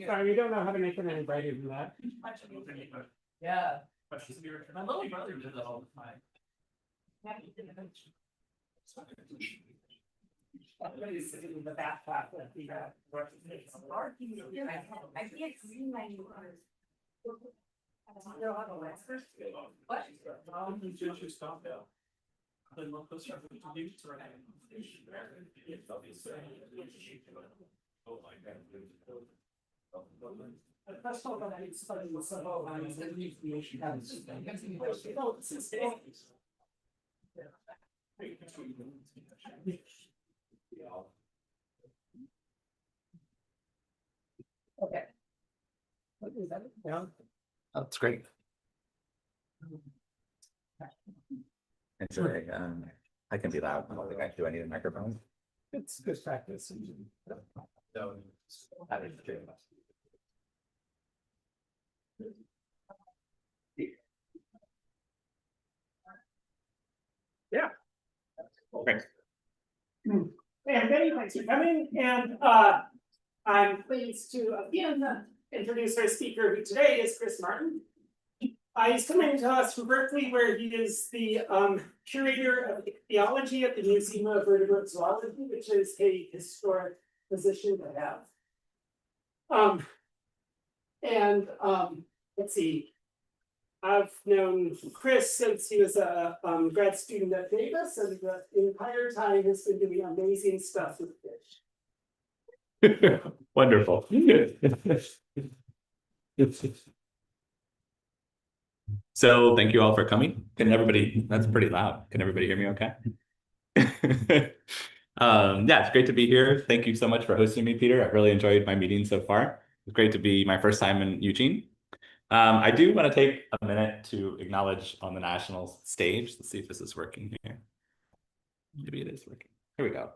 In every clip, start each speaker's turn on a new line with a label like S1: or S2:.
S1: Sorry, we don't know how to make an invite in that.
S2: Yeah. My little brother did that all the time.
S1: Everybody's sitting in the back path of the
S3: I can't see my new cars.
S2: What? Stop now. Then we'll post our review to our. Oh my God.
S1: Let's talk about it. Okay. Is that it? Yeah.
S4: That's great. It's okay. I can be loud. I don't think I do any of the microphone.
S1: It's good practice.
S4: That is true.
S1: Yeah.
S4: Thanks.
S1: And many thanks for coming. And I'm pleased to again introduce our speaker, who today is Chris Martin. He's coming to us from Berkeley, where he is the curator of theology at the Museum of Vertebrate Zoology, which is a historic position to have. Let's see. I've known Chris since he was a grad student at Davis, and the entire time has been doing amazing stuff with fish.
S4: Wonderful. So thank you all for coming. Can everybody, that's pretty loud. Can everybody hear me okay? Yeah, it's great to be here. Thank you so much for hosting me, Peter. I've really enjoyed my meeting so far. It's great to be my first time in Eugene. I do want to take a minute to acknowledge on the national stage. Let's see if this is working here. Maybe it is working. Here we go.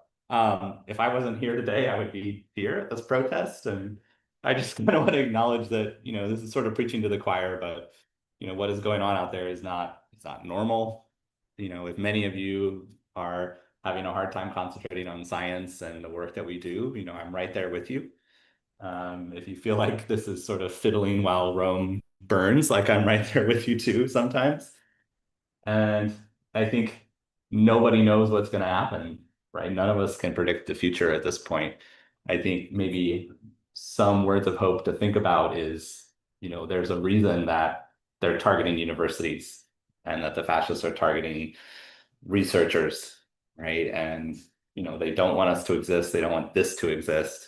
S4: If I wasn't here today, I would be here at this protest. And I just kind of want to acknowledge that, you know, this is sort of preaching to the choir, but, you know, what is going on out there is not, it's not normal. You know, if many of you are having a hard time concentrating on science and the work that we do, you know, I'm right there with you. If you feel like this is sort of fiddling while Rome burns, like I'm right there with you too sometimes. And I think nobody knows what's going to happen, right? None of us can predict the future at this point. I think maybe some words of hope to think about is, you know, there's a reason that they're targeting universities and that the fascists are targeting researchers, right? And, you know, they don't want us to exist. They don't want this to exist.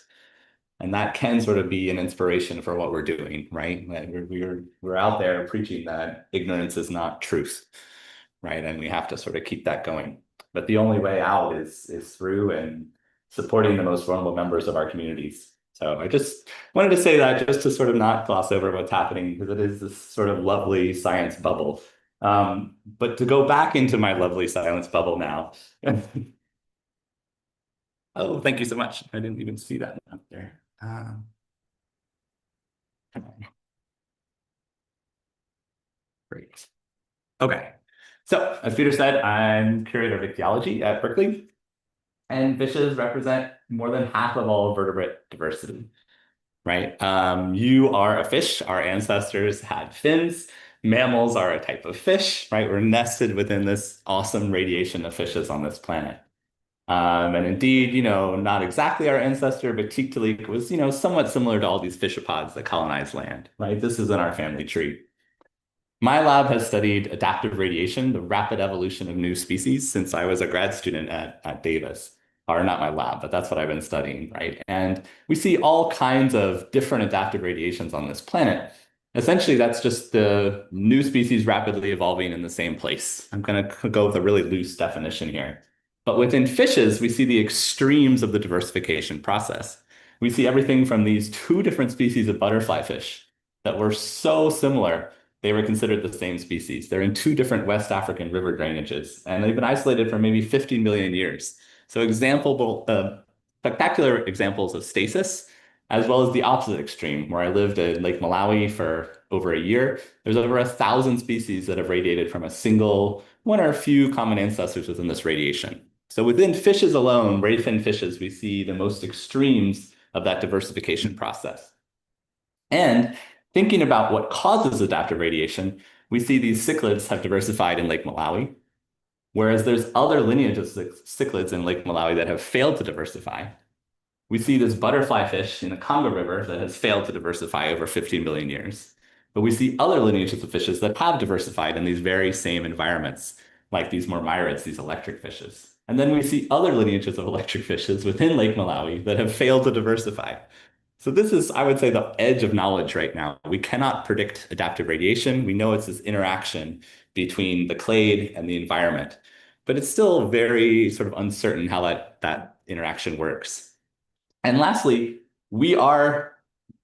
S4: And that can sort of be an inspiration for what we're doing, right? We're out there preaching that ignorance is not truth, right? And we have to sort of keep that going. But the only way out is through and supporting the most vulnerable members of our communities. So I just wanted to say that just to sort of not gloss over what's happening, because it is this sort of lovely science bubble. But to go back into my lovely science bubble now. Oh, thank you so much. I didn't even see that up there. Great. Okay. So, as Peter said, I'm curator of ichthyology at Berkeley, and fishes represent more than half of all vertebrate diversity, right? You are a fish. Our ancestors had fins. Mammals are a type of fish, right? We're nested within this awesome radiation of fishes on this planet. And indeed, not exactly our ancestor, but Tiktaalik was, somewhat similar to all these fishopods that colonized land, right? This is in our family tree. My lab has studied adaptive radiation, the rapid evolution of new species, since I was a grad student at Davis. Or not my lab, but that's what I've been studying, right? And we see all kinds of different adaptive radiations on this planet. Essentially, that's just the new species rapidly evolving in the same place. I'm going to go with a really loose definition here. But within fishes, we see the extremes of the diversification process. We see everything from these two different species of butterfly fish that were so similar they were considered the same species. They're in two different West African river drainages, and they've been isolated for maybe 15 million years. So spectacular examples of stasis, as well as the opposite extreme, where I lived in Lake Malawi for over a year. There's over 1,000 species that have radiated from a single, one or a few common ancestors within this radiation. So within fishes alone, ray fin fishes, we see the most extremes of that diversification process. And thinking about what causes adaptive radiation, we see these cichlids have diversified in Lake Malawi, whereas there's other lineages of cichlids in Lake Malawi that have failed to diversify. We see this butterfly fish in the Congo River that has failed to diversify over 15 million years. But we see other lineages of fishes that have diversified in these very same environments, like these mormyrids, these electric fishes. And then we see other lineages of electric fishes within Lake Malawi that have failed to diversify. So this is, I would say, the edge of knowledge right now. We cannot predict adaptive radiation. We know it's this interaction between the clade and the environment, but it's still very sort of uncertain how that interaction works. And lastly, we are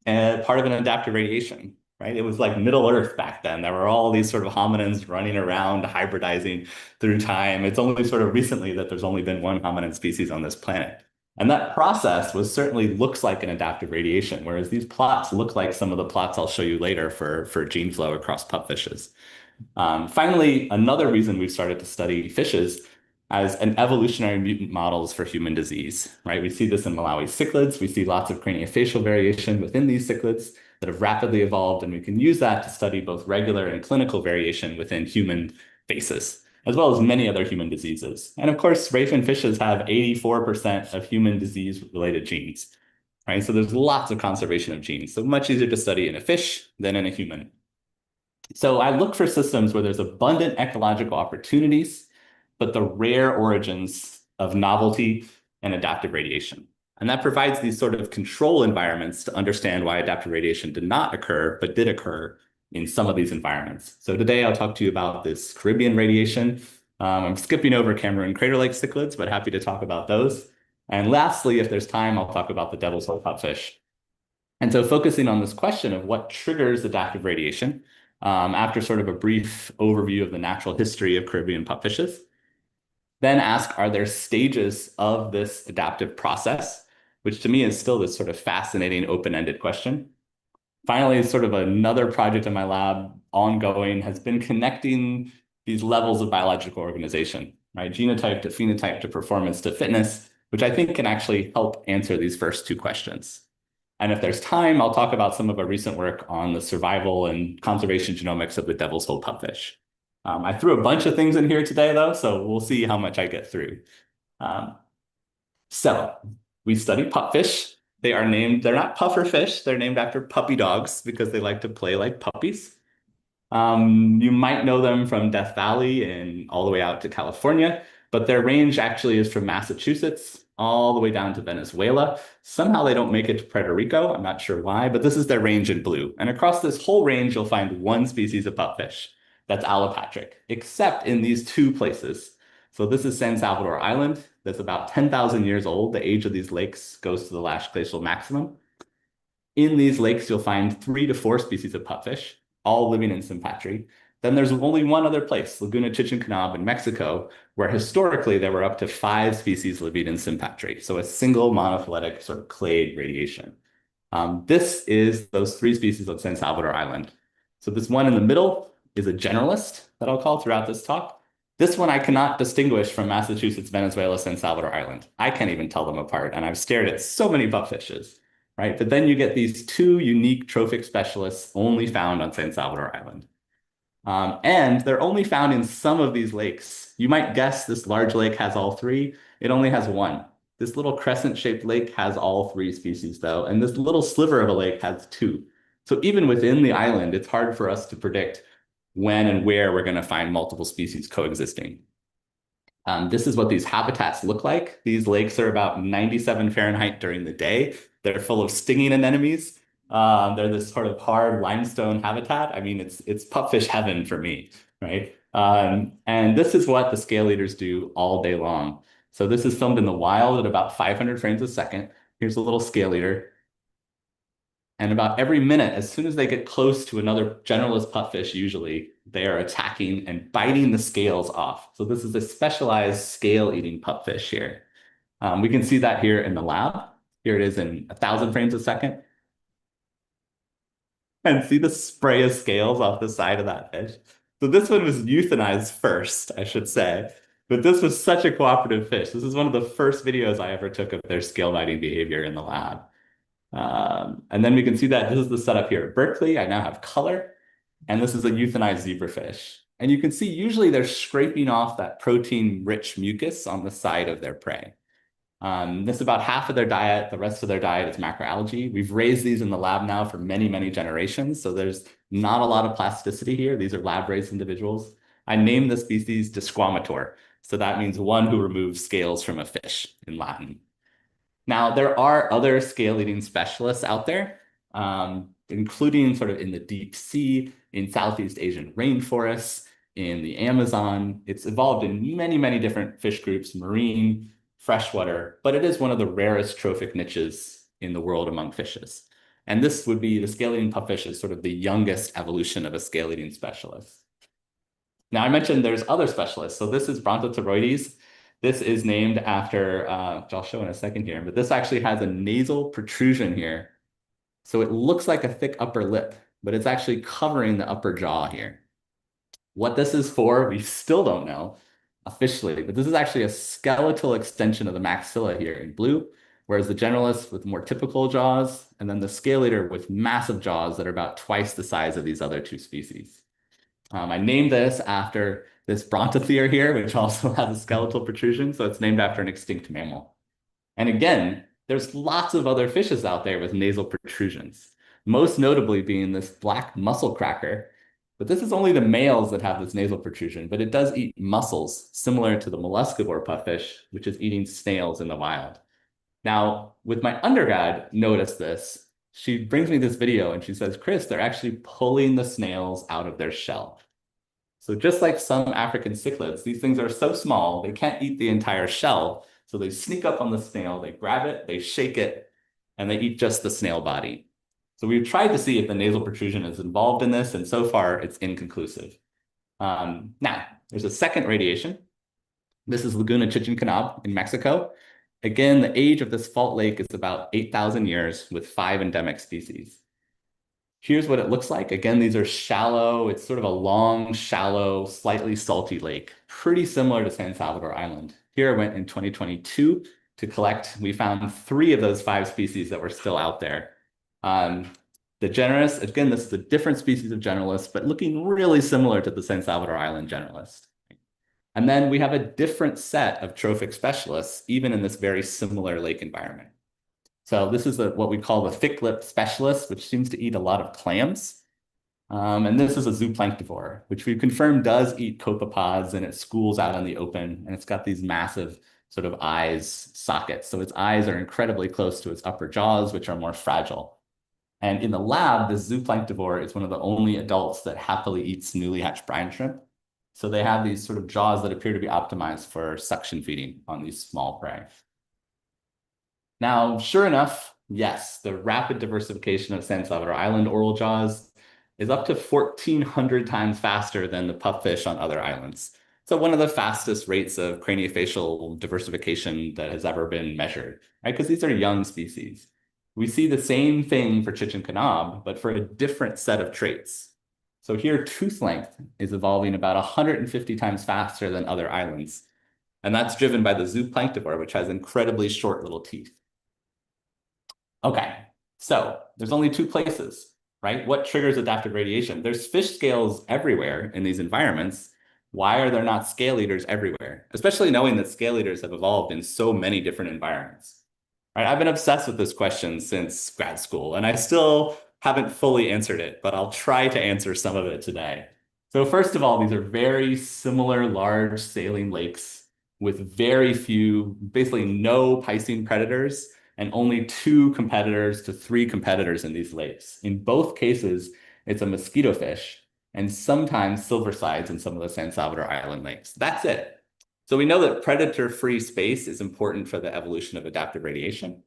S4: part of an adaptive radiation, right? It was like Middle Earth back then. There were all these sort of hominins running around, hybridizing through time. It's only sort of recently that there's only been one hominin species on this planet. And that process certainly looks like an adaptive radiation, whereas these plots look like some of the plots I'll show you later for gene flow across pupfishes. Finally, another reason we've started to study fishes as an evolutionary mutant models for human disease, right? We see this in Malawi cichlids. We see lots of craniofacial variation within these cichlids that have rapidly evolved, and we can use that to study both regular and clinical variation within human faces, as well as many other human diseases. And of course, ray fin fishes have 84% of human disease-related genes, right? So there's lots of conservation of genes. So much easier to study in a fish than in a human. So I look for systems where there's abundant ecological opportunities, but the rare origins of novelty and adaptive radiation. And that provides these sort of control environments to understand why adaptive radiation did not occur, but did occur in some of these environments. So today I'll talk to you about this Caribbean radiation. I'm skipping over Cameroon Crater Lake cichlids, but happy to talk about those. And lastly, if there's time, I'll talk about the devil's hole pupfish. And so focusing on this question of what triggers adaptive radiation, after sort of a brief overview of the natural history of Caribbean pupfishes, then ask, are there stages of this adaptive process, which to me is still this sort of fascinating open-ended question. Finally, sort of another project in my lab ongoing has been connecting these levels of biological organization, right? Genotype to phenotype to performance to fitness, which I think can actually help answer these first two questions. And if there's time, I'll talk about some of our recent work on the survival and conservation genomics of the devil's hole pupfish. I threw a bunch of things in here today, though, so we'll see how much I get through. So we study pupfish. They're not puffer fish. They're named after puppy dogs because they like to play like puppies. You might know them from Death Valley and all the way out to California, but their range actually is from Massachusetts all the way down to Venezuela. Somehow they don't make it to Puerto Rico. I'm not sure why, but this is their range in blue. And across this whole range, you'll find one species of pupfish. That's allopatric, except in these two places. So this is San Salvador Island. That's about 10,000 years old. The age of these lakes goes to the last glacial maximum. In these lakes, you'll find 3 to 4 species of pupfish, all living in sympatry. Then there's only one other place, Laguna Chichincanab in Mexico, where historically there were up to 5 species living in sympatry. So a single monophyletic sort of clade radiation. This is those three species of San Salvador Island. So this one in the middle is a generalist that I'll call throughout this talk. This one I cannot distinguish from Massachusetts, Venezuela, San Salvador Island. I can't even tell them apart, and I've stared at so many pupfishes, right? But then you get these two unique trophic specialists only found on San Salvador Island. And they're only found in some of these lakes. You might guess this large lake has all three. It only has one. This little crescent-shaped lake has all three species, though, and this little sliver of a lake has two. So even within the island, it's hard for us to predict when and where we're going to find multiple species coexisting. This is what these habitats look like. These lakes are about 97 Fahrenheit during the day. They're full of stinging anemones. They're this sort of hard limestone habitat. I mean, it's pupfish heaven for me, right? And this is what the scale eaters do all day long. So this is filmed in the wild at about 500 frames a second. Here's a little scale eater. And about every minute, as soon as they get close to another generalist pupfish, usually, they are attacking and biting the scales off. So this is a specialized scale-eating pupfish here. We can see that here in the lab. Here it is in 1,000 frames a second. And see the spray of scales off the side of that fish. So this one was euthanized first, I should say. But this was such a cooperative fish. This is one of the first videos I ever took of their scale biting behavior in the lab. And then we can see that this is the setup here at Berkeley. I now have color, and this is a euthanized zebrafish. And you can see usually they're scraping off that protein-rich mucus on the side of their prey. This is about half of their diet. The rest of their diet is macroalgae. We've raised these in the lab now for many, many generations. So there's not a lot of plasticity here. These are lab-raised individuals. I named the species Desquamator. So that means one who removes scales from a fish in Latin. Now, there are other scale-eating specialists out there, including sort of in the deep sea, in Southeast Asian rainforests, in the Amazon. It's evolved in many, many different fish groups, marine, freshwater, but it is one of the rarest trophic niches in the world among fishes. And this would be the scale-eating pupfish is sort of the youngest evolution of a scale-eating specialist. Now, I mentioned there's other specialists. So this is Brontotoroides. This is named after, which I'll show in a second here, but this actually has a nasal protrusion here. So it looks like a thick upper lip, but it's actually covering the upper jaw here. What this is for, we still don't know officially, but this is actually a skeletal extension of the maxilla here in blue, whereas the generalist with more typical jaws, and then the scale eater with massive jaws that are about twice the size of these other two species. I named this after this brontothere here, which also has a skeletal protrusion, so it's named after an extinct mammal. And again, there's lots of other fishes out there with nasal protrusions, most notably being this black mussel cracker. But this is only the males that have this nasal protrusion, but it does eat mussels, similar to the molluscivore pupfish, which is eating snails in the wild. Now, with my undergrad, notice this. She brings me this video and she says, Chris, they're actually pulling the snails out of their shell. So just like some African cichlids, these things are so small, they can't eat the entire shell. So they sneak up on the snail, they grab it, they shake it, and they eat just the snail body. So we've tried to see if the nasal protrusion is involved in this, and so far it's inconclusive. Now, there's a second radiation. This is Laguna Chichincanab in Mexico. Again, the age of this fault lake is about 8,000 years with 5 endemic species. Here's what it looks like. Again, these are shallow. It's sort of a long, shallow, slightly salty lake, pretty similar to San Salvador Island. Here I went in 2022 to collect. We found 3 of those 5 species that were still out there. The generalist, again, this is a different species of generalist, but looking really similar to the San Salvador Island generalist. And then we have a different set of trophic specialists, even in this very similar lake environment. So this is what we call the thick-lipped specialist, which seems to eat a lot of clams. And this is a zooplanktivore, which we've confirmed does eat copepods, and it schools out in the open, and it's got these massive sort of eyes sockets. So its eyes are incredibly close to its upper jaws, which are more fragile. And in the lab, this zooplanktivore is one of the only adults that happily eats newly hatched brine shrimp. So they have these sort of jaws that appear to be optimized for suction feeding on these small prey. Now, sure enough, yes, the rapid diversification of San Salvador Island oral jaws is up to 1,400 times faster than the pupfish on other islands. So one of the fastest rates of craniofacial diversification that has ever been measured, right? Because these are young species. we see the same thing for Chichen Kanab, but for a different set of traits. So here, tooth length is evolving about 150 times faster than other islands. And that's driven by the zooplanktivore, which has incredibly short little teeth. Okay, so there's only two places, right? What triggers adaptive radiation? There's fish scales everywhere in these environments. Why are there not scale eaters everywhere? Especially knowing that scale eaters have evolved in so many different environments. Right? I've been obsessed with this question since grad school, and I still haven't fully answered it, but I'll try to answer some of it today. So first of all, these are very similar large saline lakes with very few, basically no piscine predators, and only 2 competitors to 3 competitors in these lakes. In both cases, it's a mosquito fish, and sometimes silver sides in some of the San Salvador Island lakes. That's it. So we know that predator-free space is important for the evolution of adaptive radiation.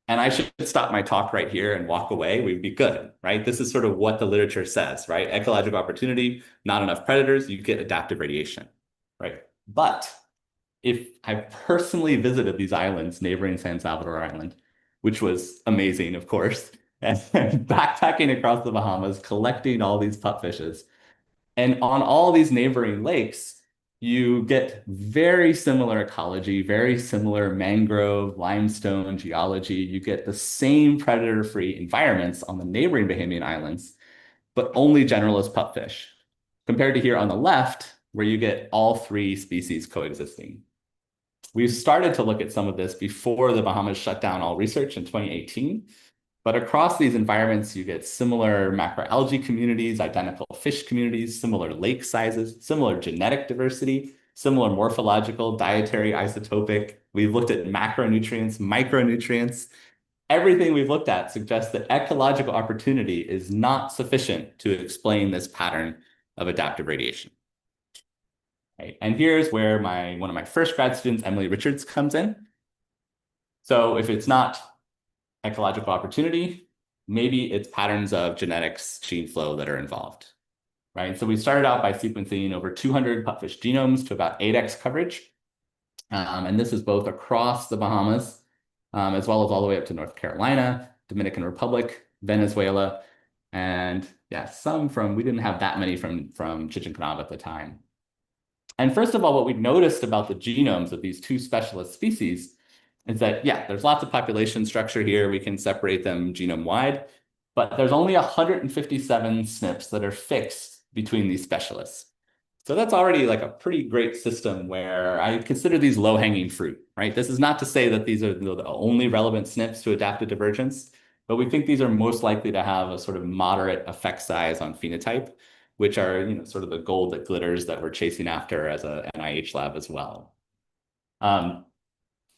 S4: And I should stop my talk right here and walk away. We'd be good, right? This is sort of what the literature says, right? Ecological opportunity, not enough predators, you get adaptive radiation, right? But if I personally visited these islands neighboring San Salvador Island, which was amazing, of course, and backpacking across the Bahamas, collecting all these pupfishes, and on all these neighboring lakes, you get very similar ecology, very similar mangrove, limestone geology. You get the same predator-free environments on the neighboring Bahamian islands, but only generalist pupfish, compared to here on the left, where you get all 3 species coexisting. We've started to look at some of this before the Bahamas shut down all research in 2018. But across these environments, you get similar macroalgae communities, identical fish communities, similar lake sizes, similar genetic diversity, similar morphological, dietary, isotopic. We've looked at macronutrients, micronutrients. Everything we've looked at suggests that ecological opportunity is not sufficient to explain this pattern of adaptive radiation. Right? And here's where one of my first grad students, Emily Richards, comes in. So if it's not ecological opportunity, maybe it's patterns of genetics, gene flow that are involved, right? So we started out by sequencing over 200 pupfish genomes to about 8x coverage. And this is both across the Bahamas, as well as all the way up to North Carolina, Dominican Republic, Venezuela, and yeah, we didn't have that many from Chichen Kanab at the time. And first of all, what we noticed about the genomes of these 2 specialist species is that, yeah, there's lots of population structure here. We can separate them genome-wide, but there's only 157 SNPs that are fixed between these specialists. So that's already like a pretty great system where I consider these low-hanging fruit, right? This is not to say that these are the only relevant SNPs to adaptive divergence, but we think these are most likely to have a sort of moderate effect size on phenotype, which are, sort of the gold that glitters that we're chasing after as a NIH lab as well.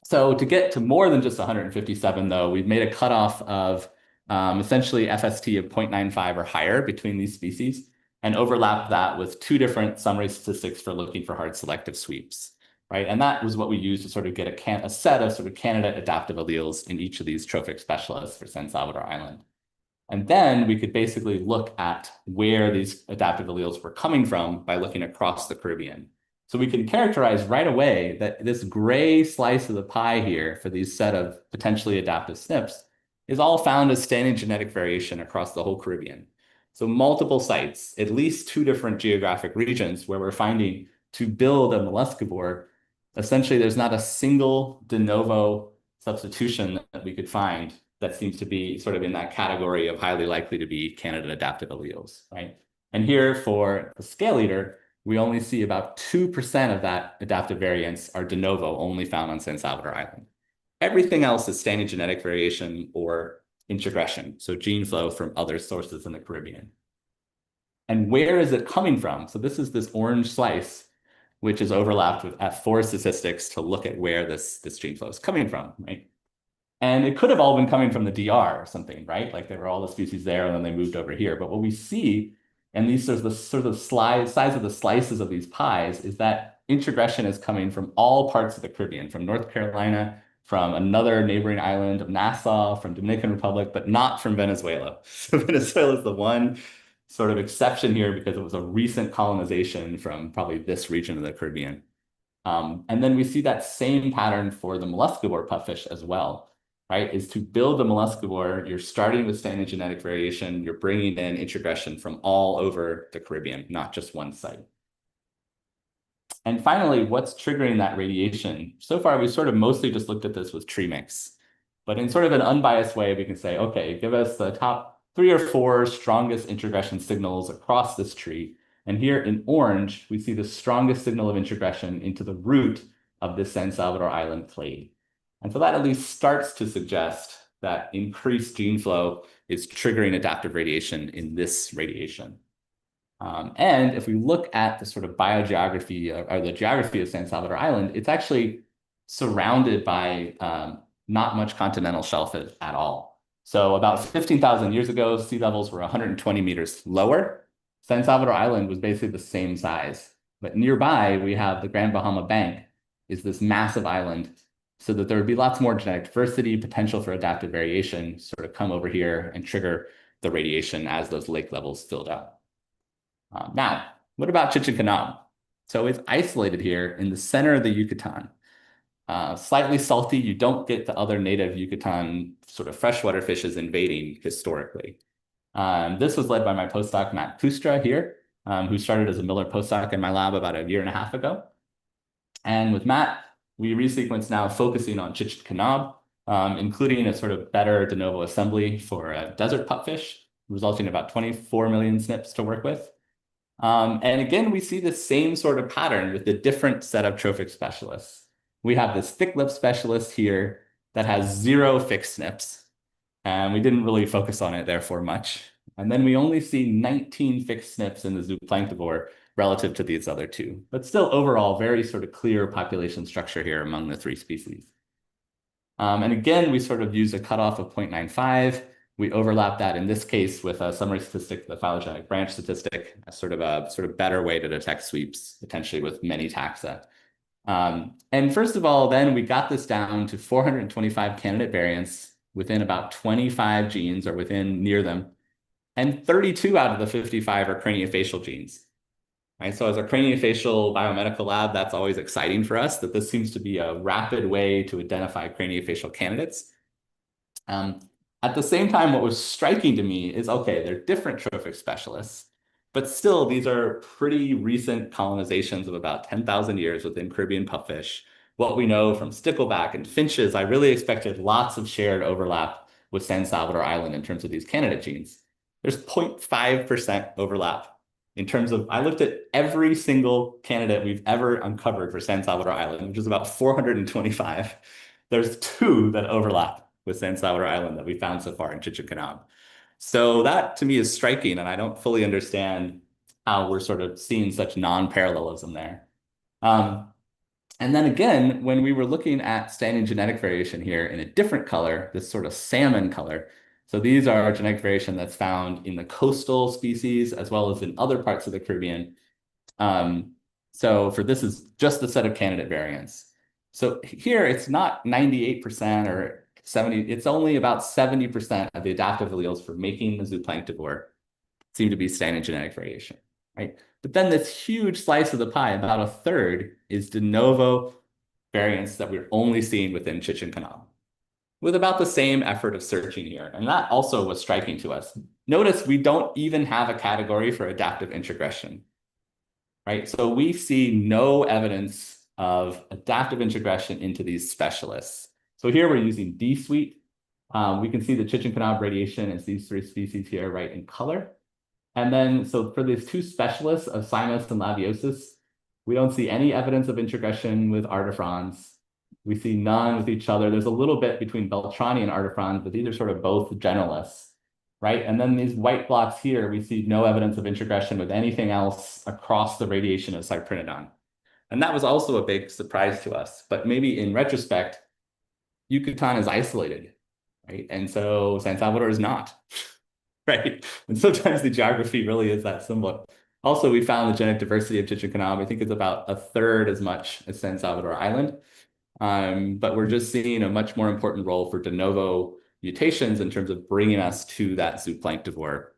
S4: So to get to more than just 157, though, we've made a cutoff of essentially FST of 0.95 or higher between these species and overlap that with 2 different summary statistics for looking for hard selective sweeps, right? And that was what we used to sort of get a set of sort of candidate adaptive alleles in each of these trophic specialists for San Salvador Island. And then we could basically look at where these adaptive alleles were coming from by looking across the Caribbean. So we can characterize right away that this gray slice of the pie here for these set of potentially adaptive SNPs is all found as standing genetic variation across the whole Caribbean. So multiple sites, at least 2 different geographic regions where we're finding to build a molluscivore, essentially there's not a single de novo substitution that we could find that seems to be sort of in that category of highly likely to be candidate adaptive alleles, right? And here for the scale eater, we only see about 2% of that adaptive variance are de novo only found on San Salvador Island. Everything else is standing genetic variation or introgression, so gene flow from other sources in the Caribbean. And where is it coming from? So this is this orange slice, which is overlapped with F4 statistics to look at where this gene flow is coming from, right? And it could have all been coming from the DR or something, right? Like there were all the species there and then they moved over here. But what we see, and these are the sort of size of the slices of these pies, is that introgression is coming from all parts of the Caribbean, from North Carolina, from another neighboring island of Nassau, from Dominican Republic, but not from Venezuela. So Venezuela is the one sort of exception here because it was a recent colonization from probably this region of the Caribbean. And then we see that same pattern for the molluscivore pupfish as well. right, is to build the molluscivore, you're starting with standard genetic variation, you're bringing in introgression from all over the Caribbean, not just one site. And finally, what's triggering that radiation? So far, we've sort of mostly just looked at this with tree mix. But in sort of an unbiased way, we can say, okay, give us the top 3 or 4 strongest introgression signals across this tree. And here in orange, we see the strongest signal of introgression into the root of this San Salvador Island clade. And so that at least starts to suggest that increased gene flow is triggering adaptive radiation in this radiation. And if we look at the sort of biogeography or the geography of San Salvador Island, it's actually surrounded by not much continental shelf at all. So about 15,000 years ago, sea levels were 120 meters lower. San Salvador Island was basically the same size. But nearby, we have the Grand Bahama Bank, is this massive island, so that there would be lots more genetic diversity, potential for adaptive variation, sort of come over here and trigger the radiation as those lake levels filled up. Now, what about Chichen Canab? So it's isolated here in the center of the Yucatan. Slightly salty, you don't get the other native Yucatan sort of freshwater fishes invading historically. This was led by my postdoc, Matt Pustra here, who started as a Miller postdoc in my lab about 1.5 years ago. And with Matt, we resequenced now focusing on Chichen Canab, including a sort of better de novo assembly for a desert pupfish, resulting in about 24 million SNPs to work with. And again, we see the same sort of pattern with the different set of trophic specialists. We have this thick lip specialist here that has 0 fixed SNPs, and we didn't really focus on it therefore much. And then we only see 19 fixed SNPs in the zooplanktivore relative to these other 2, but still overall very sort of clear population structure here among the 3 species. And again, we sort of use a cutoff of 0.95. We overlap that in this case with a summary statistic, the phylogenetic branch statistic, as sort of a better way to detect sweeps, potentially with many taxa. And first of all, then we got this down to 425 candidate variants within about 25 genes or within near them. And 32 out of the 55 are craniofacial genes. Right? So as a craniofacial biomedical lab, that's always exciting for us that this seems to be a rapid way to identify craniofacial candidates. At the same time, what was striking to me is, okay, they're different trophic specialists, but still these are pretty recent colonizations of about 10,000 years within Caribbean pupfish. What we know from stickleback and finches, I really expected lots of shared overlap with San Salvador Island in terms of these candidate genes. There's 0.5% overlap. In terms of, I looked at every single candidate we've ever uncovered for San Salvador Island, which is about 425. There's 2 that overlap with San Salvador Island that we found so far in Chichen Canab. So that to me is striking, and I don't fully understand how we're sort of seeing such non-parallelism there. And then again, when we were looking at standing genetic variation here in a different color, this sort of salmon color, so these are genetic variation that's found in the coastal species as well as in other parts of the Caribbean. So for this is just the set of candidate variants. So here it's not 98% or 70, it's only about 70% of the adaptive alleles for making the zooplanktivore seem to be standard genetic variation, right? But then this huge slice of the pie, about 1/3, is de novo variants that we're only seeing within Chichen Canab, with about the same effort of searching here. And that also was striking to us. Notice we don't even have a category for adaptive introgression, right? So we see no evidence of adaptive introgression into these specialists. So here we're using D-suite. We can see the Chichen Canab radiation as these 3 species here, right, in color. And then, so for these 2 specialists of sinus and labiosis, we don't see any evidence of introgression with artifrons. We see none with each other. There's a little bit between Beltrani and artifrons, but these are sort of both generalists, right? And then these white blocks here, we see no evidence of introgression with anything else across the radiation of cyprinodon. And that was also a big surprise to us. But maybe in retrospect, Yucatan is isolated, right? And so San Salvador is not, right? And sometimes the geography really is that symbol. Also, we found the genetic diversity of Chichen Canab, I think it's about 1/3 as much as San Salvador Island. But we're just seeing a much more important role for de novo mutations in terms of bringing us to that zooplanktivore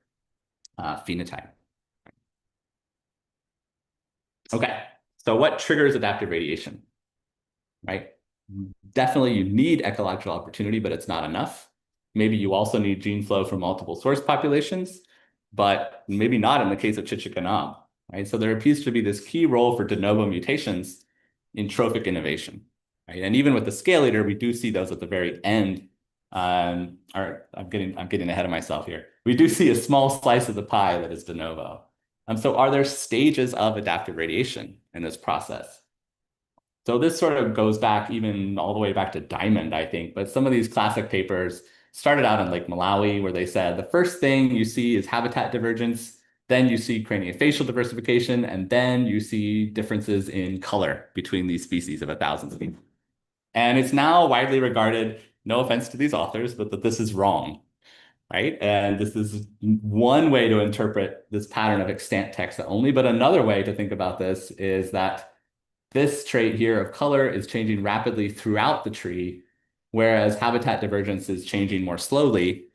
S4: phenotype. Okay, so what triggers adaptive radiation, right? Definitely you need ecological opportunity, but it's not enough. Maybe you also need gene flow from multiple source populations, but maybe not in the case of Chichikanab, right? So there appears to be this key role for de novo mutations in trophic innovation, right? And even with the scale leader, we do see those at the very end. I'm getting ahead of myself here. We do see a small slice of the pie that is de novo. So are there stages of adaptive radiation in this process? So this sort of goes back even all the way back to Diamond, I think. But some of these classic papers started out in Lake Malawi, where they said the first thing you see is habitat divergence, then you see craniofacial diversification, and then you see differences in color between these species of 1,000 species. And it's now widely regarded, no offense to these authors, but that this is wrong, right? And this is one way to interpret this pattern of extant text only. But another way to think about this is that this trait here of color is changing rapidly throughout the tree, whereas habitat divergence is changing more slowly.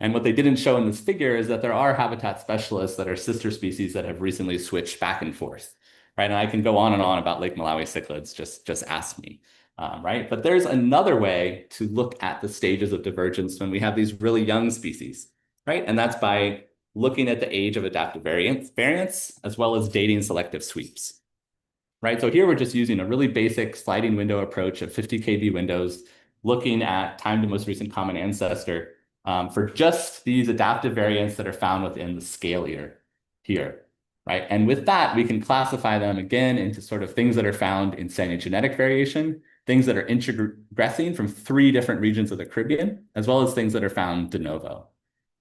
S4: And what they didn't show in this figure is that there are habitat specialists that are sister species that have recently switched back and forth, right? And I can go on and on about Lake Malawi cichlids, just ask me, right? But there's another way to look at the stages of divergence when we have these really young species, right? And that's by looking at the age of adaptive variants, as well as dating selective sweeps. Right, so here we're just using a really basic sliding window approach of 50 kb windows, looking at time to most recent common ancestor for just these adaptive variants that are found within the scale leader here, right? And with that, we can classify them again into sort of things that are found in cytogenetic variation, things that are introgressing from 3 different regions of the Caribbean, as well as things that are found de novo,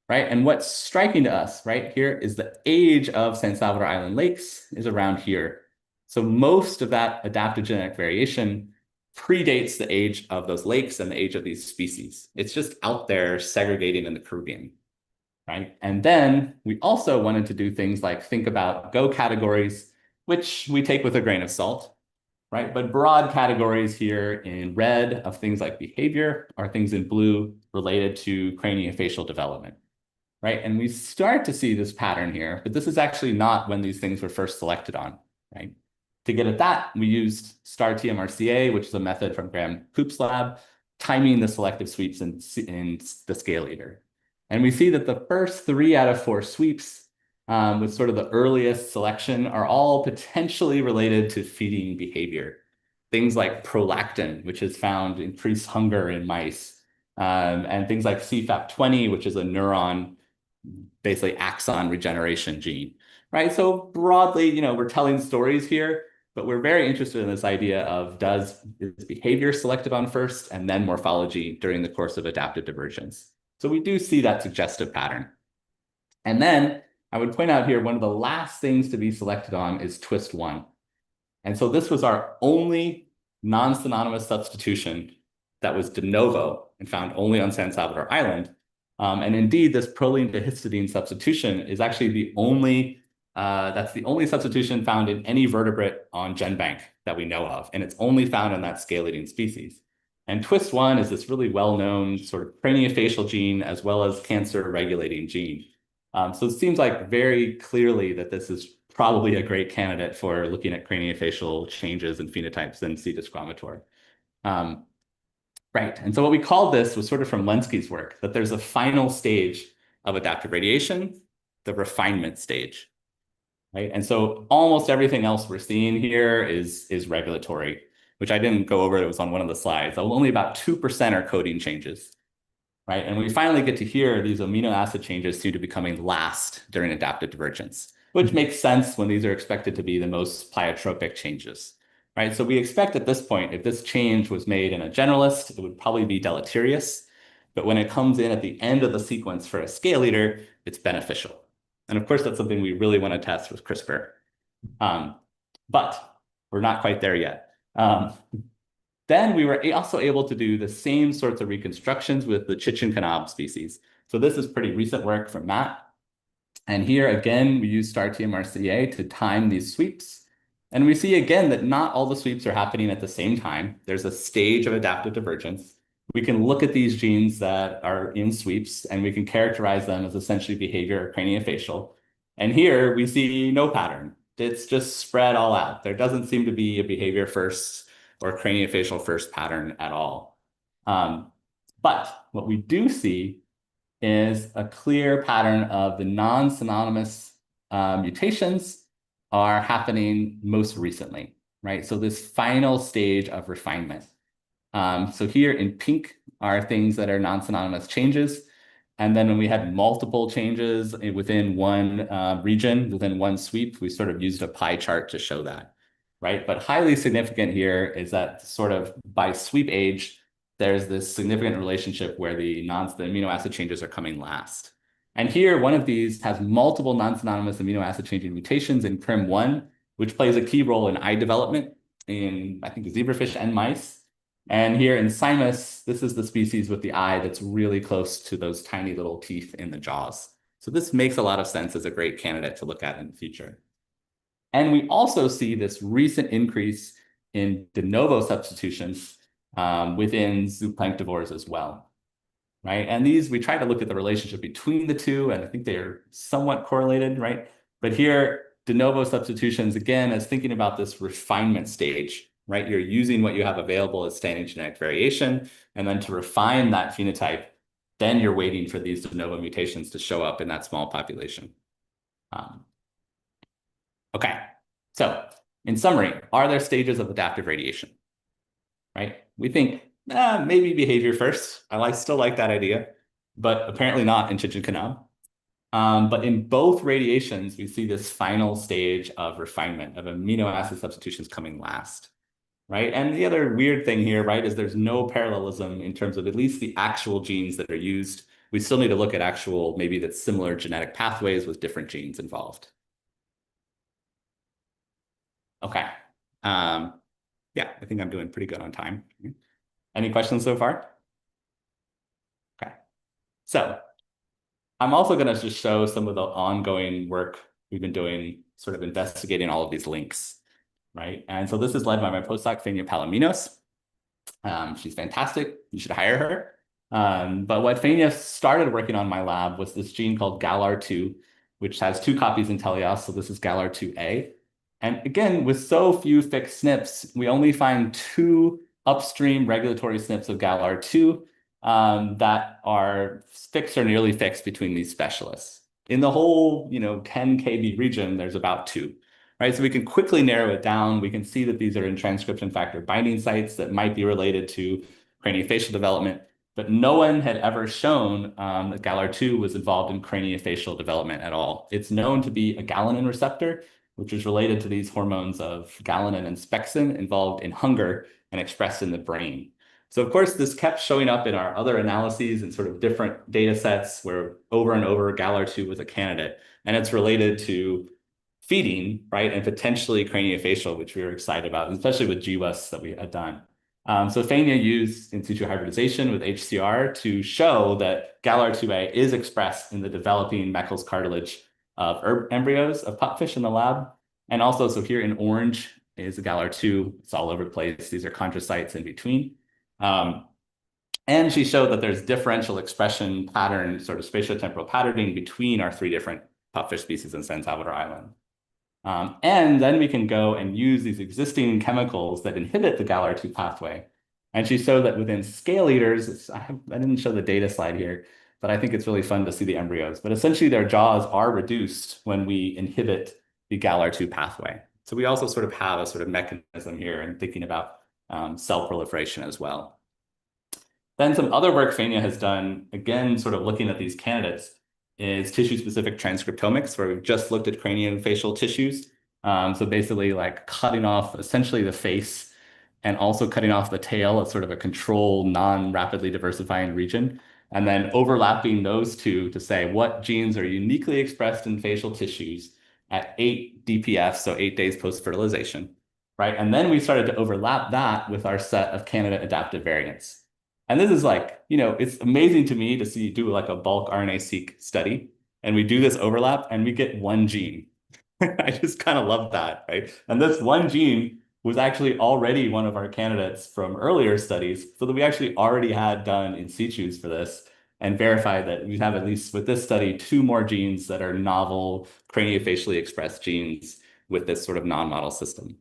S4: right? And what's striking to us right here is the age of San Salvador Island lakes is around here. So most of that adaptive genetic variation predates the age of those lakes and the age of these species. It's just out there segregating in the Caribbean, right? And then we also wanted to do things like think about go categories, which we take with a grain of salt, right? But broad categories here in red of things like behavior or things in blue related to craniofacial development, right? And we start to see this pattern here, but this is actually not when these things were first selected on, right? To get at that, we used star TMRCA, which is a method from Graham Coop's lab, timing the selective sweeps in the scale leader. And we see that the first 3 out of 4 sweeps with sort of the earliest selection are all potentially related to feeding behavior. Things like prolactin, which is found increased hunger in mice, and things like CFAP20, which is a neuron, basically axon regeneration gene, right? So broadly, we're telling stories here, but we're very interested in this idea of is behavior selected on first and then morphology during the course of adaptive divergence. So we do see that suggestive pattern. And then I would point out here, one of the last things to be selected on is twist 1. And so this was our only non-synonymous substitution that was de novo and found only on San Salvador Island. And indeed, this proline to histidine substitution is actually that's the only substitution found in any vertebrate on GenBank that we know of. And it's only found in that scale leading species. And twist 1 is this really well-known sort of craniofacial gene as well as cancer regulating gene. So it seems like very clearly that this is probably a great candidate for looking at craniofacial changes and phenotypes in C. dischromator. Right, and so what we called this was sort of from Lenski's work, that there's a final stage of adaptive radiation, the refinement stage, right? And so almost everything else we're seeing here is regulatory, which I didn't go over, it was on one of the slides. Only about 2% are coding changes, right? And we finally get to here, these amino acid changes seem to be coming last during adaptive divergence, which makes sense when these are expected to be the most pleiotropic changes. Right, so we expect at this point, if this change was made in a generalist, it would probably be deleterious. But when it comes in at the end of the sequence for a scale leader, it's beneficial. And of course, that's something we really want to test with CRISPR. But we're not quite there yet. Then we were also able to do the same sorts of reconstructions with the Chichikanab species. So this is pretty recent work from Matt. And here again, we use star TMRCA to time these sweeps. And we see again that not all the sweeps are happening at the same time. There's a stage of adaptive divergence. We can look at these genes that are in sweeps and we can characterize them as essentially behavior or craniofacial. And here we see no pattern. It's just spread all out. There doesn't seem to be a behavior first or craniofacial first pattern at all. But what we do see is a clear pattern of the non-synonymous mutations are happening most recently, right? So this final stage of refinement. So here in pink are things that are non-synonymous changes. And then when we had multiple changes within one region, within one sweep, we sort of used a pie chart to show that, right? But highly significant here is that sort of by sweep age, there's this significant relationship where the amino acid changes are coming last. And here, one of these has multiple non-synonymous amino acid changing mutations in CRIM1, which plays a key role in eye development in, I think, zebrafish and mice. And here in Cymus, this is the species with the eye that's really close to those tiny little teeth in the jaws. So this makes a lot of sense as a great candidate to look at in the future. And we also see this recent increase in de novo substitutions within zooplanktivores as well, right? And these, we try to look at the relationship between the two, and I think they are somewhat correlated, right? But here, de novo substitutions, again, as thinking about this refinement stage, right? You're using what you have available as standing genetic variation, and then to refine that phenotype, then you're waiting for these de novo mutations to show up in that small population. Okay, so in summary, are there stages of adaptive radiation? Right? We think maybe behavior first. I still like that idea, but apparently not in Chichen Canal. But in both radiations, we see this final stage of refinement of amino acid substitutions coming last, right? And the other weird thing here, right, is there's no parallelism in terms of at least the actual genes that are used. We still need to look at actual, maybe that's similar genetic pathways with different genes involved. Okay. Yeah, I think I'm doing pretty good on time. Any questions so far? Okay. So I'm also going to just show some of the ongoing work we've been doing, sort of investigating all of these links, right? And so this is led by my postdoc, Fania Palominos. She's fantastic. You should hire her. But what Fania started working on in my lab was this gene called GALR2, which has 2 copies in teleos. So this is GALR2A. And again, with so few fixed SNPs, we only find 2 upstream regulatory SNPs of GALR2 that are fixed or nearly fixed between these specialists. In the whole, 10 kb region, there's about 2, right? So we can quickly narrow it down. We can see that these are in transcription factor binding sites that might be related to craniofacial development, but no one had ever shown that GALR2 was involved in craniofacial development at all. It's known to be a galanin receptor, which is related to these hormones of galanin and spexin involved in hunger and expressed in the brain. So of course, this kept showing up in our other analyses and sort of different data sets where over and over GALR2 was a candidate, and it's related to feeding, right, and potentially craniofacial, which we were excited about, especially with GWAS that we had done. So Fania used in situ hybridization with HCR to show that GALR2A is expressed in the developing Meckel's cartilage of embryos of pupfish in the lab. And also, so here in orange is the GALR2. It's all over the place. These are chondrocytes in between. And she showed that there's differential expression pattern, sort of spatiotemporal patterning between our 3 different pupfish species in San Salvador Island. And then we can go and use these existing chemicals that inhibit the GALR2 pathway. And she showed that within scale eaters, I didn't show the data slide here, but I think it's really fun to see the embryos. But essentially, their jaws are reduced when we inhibit the GALR2 pathway. So we also sort of have a sort of mechanism here in thinking about cell proliferation as well. Then some other work Fania has done, again, sort of looking at these candidates, is tissue-specific transcriptomics, where we've just looked at craniofacial tissues. So basically like cutting off essentially the face and also cutting off the tail as sort of a control, non-rapidly diversifying region, and then overlapping those 2 to say what genes are uniquely expressed in facial tissues at 8 DPF, so 8 days post-fertilization, right? And then we started to overlap that with our set of candidate adaptive variants. And this is like, it's amazing to me to see do like a bulk RNA-seq study, and we do this overlap and we get 1 gene. I just kind of love that, right? And this 1 gene was actually already one of our candidates from earlier studies, so that we actually already had done in situs for this and verified that we have, at least with this study, 2 more genes that are novel craniofacially expressed genes with this sort of non-model system.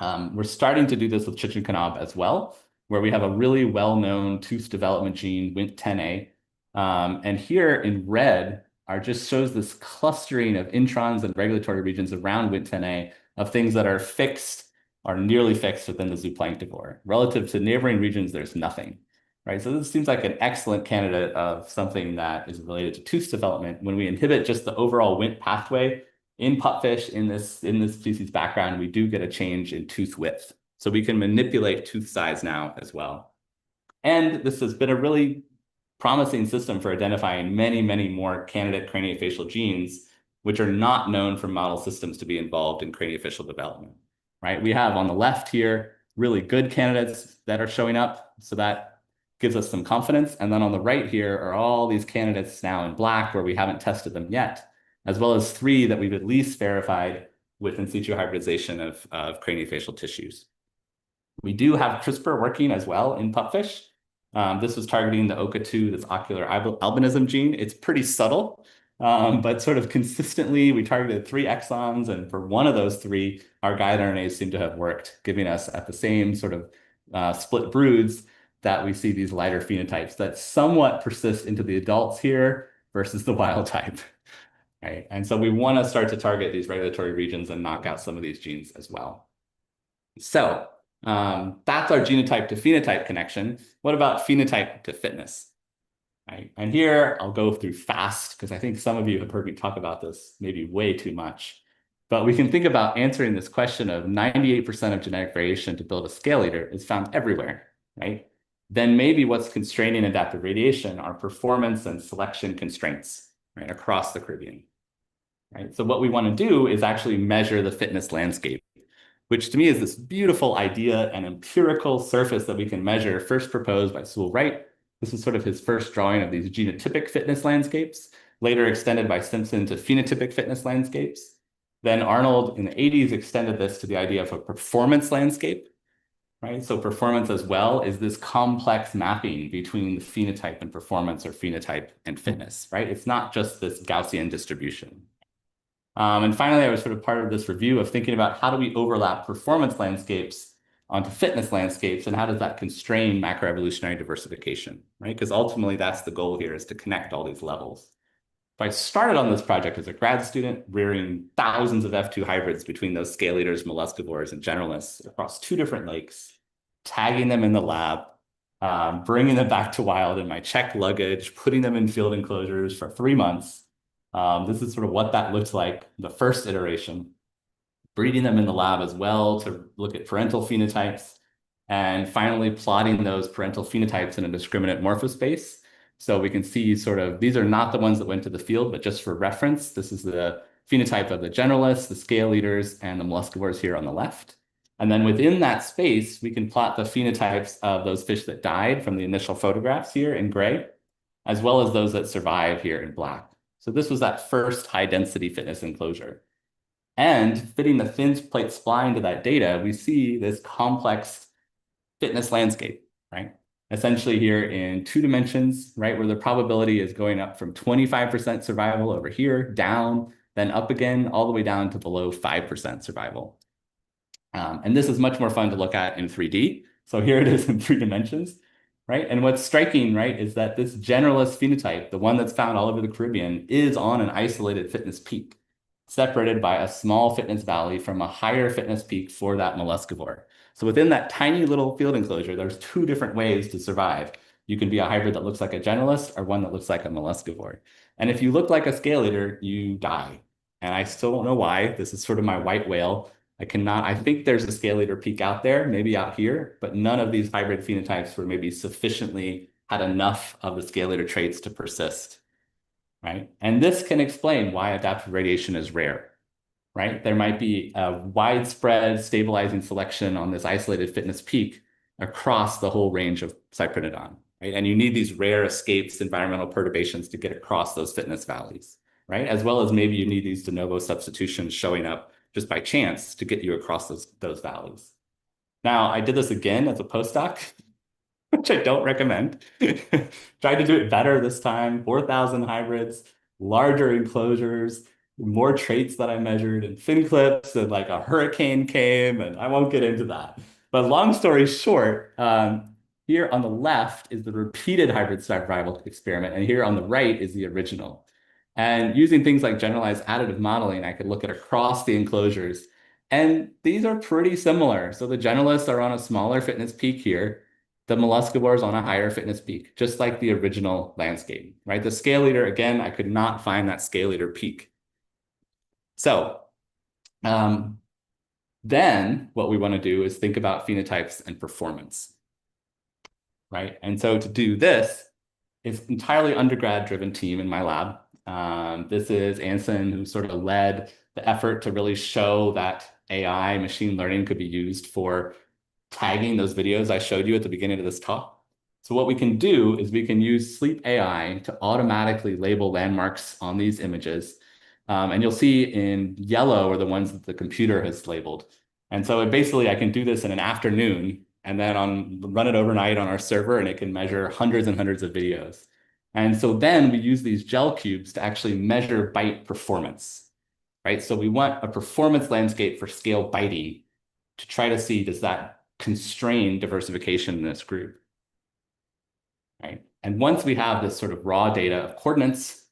S4: We're starting to do this with Chichen Kanab as well, where we have a really well-known tooth development gene, Wnt10A. And here in red just shows this clustering of introns and regulatory regions around Wnt10A of things that are fixed or nearly fixed within the zooplanktivore. Relative to neighboring regions, there's nothing, right? So this seems like an excellent candidate of something that is related to tooth development. When we inhibit just the overall Wnt pathway in pupfish in this species background, we do get a change in tooth width. So we can manipulate tooth size now as well. And this has been a really promising system for identifying many, many more candidate craniofacial genes, which are not known from model systems to be involved in craniofacial development, right? We have on the left here really good candidates that are showing up. So that gives us some confidence. And then on the right here are all these candidates now in black where we haven't tested them yet, as well as 3 that we've at least verified with in situ hybridization of craniofacial tissues. We do have CRISPR working as well in pupfish. This was targeting the OCA2, this ocular albinism gene. It's pretty subtle, but sort of consistently, we targeted 3 exons, and for one of those 3, our guide RNAs seem to have worked, giving us at the same sort of split broods that we see these lighter phenotypes that somewhat persist into the adults here versus the wild type. Right? And so we want to start to target these regulatory regions and knock out some of these genes as well. So that's our genotype to phenotype connection. What about phenotype to fitness? Right? And here I'll go through fast because I think some of you have heard me talk about this maybe way too much. But we can think about answering this question of 98% of genetic variation to build a scale leader is found everywhere, right? Then maybe what's constraining adaptive radiation are performance and selection constraints, right, across the Caribbean. Right? So what we want to do is actually measure the fitness landscape, which to me is this beautiful idea and empirical surface that we can measure, first proposed by Sewell Wright. This is sort of his first drawing of these genotypic fitness landscapes, later extended by Simpson to phenotypic fitness landscapes. Then Arnold in the 80s extended this to the idea of a performance landscape, right? So performance as well is this complex mapping between the phenotype and performance or phenotype and fitness, right? It's not just this Gaussian distribution. And finally, I was sort of part of this review of thinking about how do we overlap performance landscapes onto fitness landscapes, and how does that constrain macroevolutionary diversification, right? Because ultimately, that's the goal here, is to connect all these levels. So I started on this project as a grad student, rearing thousands of F2 hybrids between those scale eaters, molluscivores, and generalists across 2 different lakes, tagging them in the lab, bringing them back to wild in my checked luggage, putting them in field enclosures for 3 months. This is sort of what that looked like, the first iteration, breeding them in the lab as well to look at parental phenotypes, and finally plotting those parental phenotypes in a discriminant morphospace. So we can see sort of, these are not the ones that went to the field, but just for reference, this is the phenotype of the generalists, the scale eaters, and the molluscivores here on the left. And then within that space, we can plot the phenotypes of those fish that died from the initial photographs here in gray, as well as those that survive here in black. So this was that first high density fitness enclosure. And fitting the thin plate spline to that data, we see this complex fitness landscape, right? Essentially here in 2 dimensions, right, where the probability is going up from 25% survival over here, down, then up again, all the way down to below 5% survival. And this is much more fun to look at in 3D. So here it is in 3 dimensions. Right? And what's striking, right, is that this generalist phenotype, the one that's found all over the Caribbean, is on an isolated fitness peak, separated by a small fitness valley from a higher fitness peak for that molluscivore. So within that tiny little field enclosure, there's 2 different ways to survive. You can be a hybrid that looks like a generalist or one that looks like a molluscivore. And if you look like a scale eater, you die. And I still don't know why. This is sort of my white whale. I think there's a scale eater peak out there, maybe out here, but none of these hybrid phenotypes were maybe sufficiently, had enough of the scale eater traits to persist, right? And this can explain why adaptive radiation is rare, right? There might be a widespread stabilizing selection on this isolated fitness peak across the whole range of cyprinodon, right? And you need these rare escapes, environmental perturbations to get across those fitness valleys, right? As well as maybe you need these de novo substitutions showing up just by chance to get you across those valleys. Now, I did this again as a postdoc, which I don't recommend. Tried to do it better this time, 4,000 hybrids, larger enclosures, more traits that I measured and fin clips and like a hurricane came, and I won't get into that. But long story short, here on the left is the repeated hybrid survival experiment, and here on the right is the original. And using things like generalized additive modeling, I could look at across the enclosures, and these are pretty similar. So the generalists are on a smaller fitness peak here. The molluscivores on a higher fitness peak, just like the original landscape, right? The scale leader, again, I could not find that scale leader peak. So then what we want to do is think about phenotypes and performance, right? And so to do this, it's entirely undergrad-driven team in my lab. This is Anson, who sort of led the effort to really show that AI machine learning could be used for tagging those videos I showed you at the beginning of this talk. So what we can do is we can use Sleep AI to automatically label landmarks on these images. And you'll see in yellow are the ones that the computer has labeled. And so basically I can do this in an afternoon and then run it overnight on our server, and it can measure hundreds and hundreds of videos. And so then we use these gel cubes to actually measure bite performance, right? So we want a performance landscape for scale biting to try to see, does that constrain diversification in this group, right? And once we have this sort of raw data of coordinates,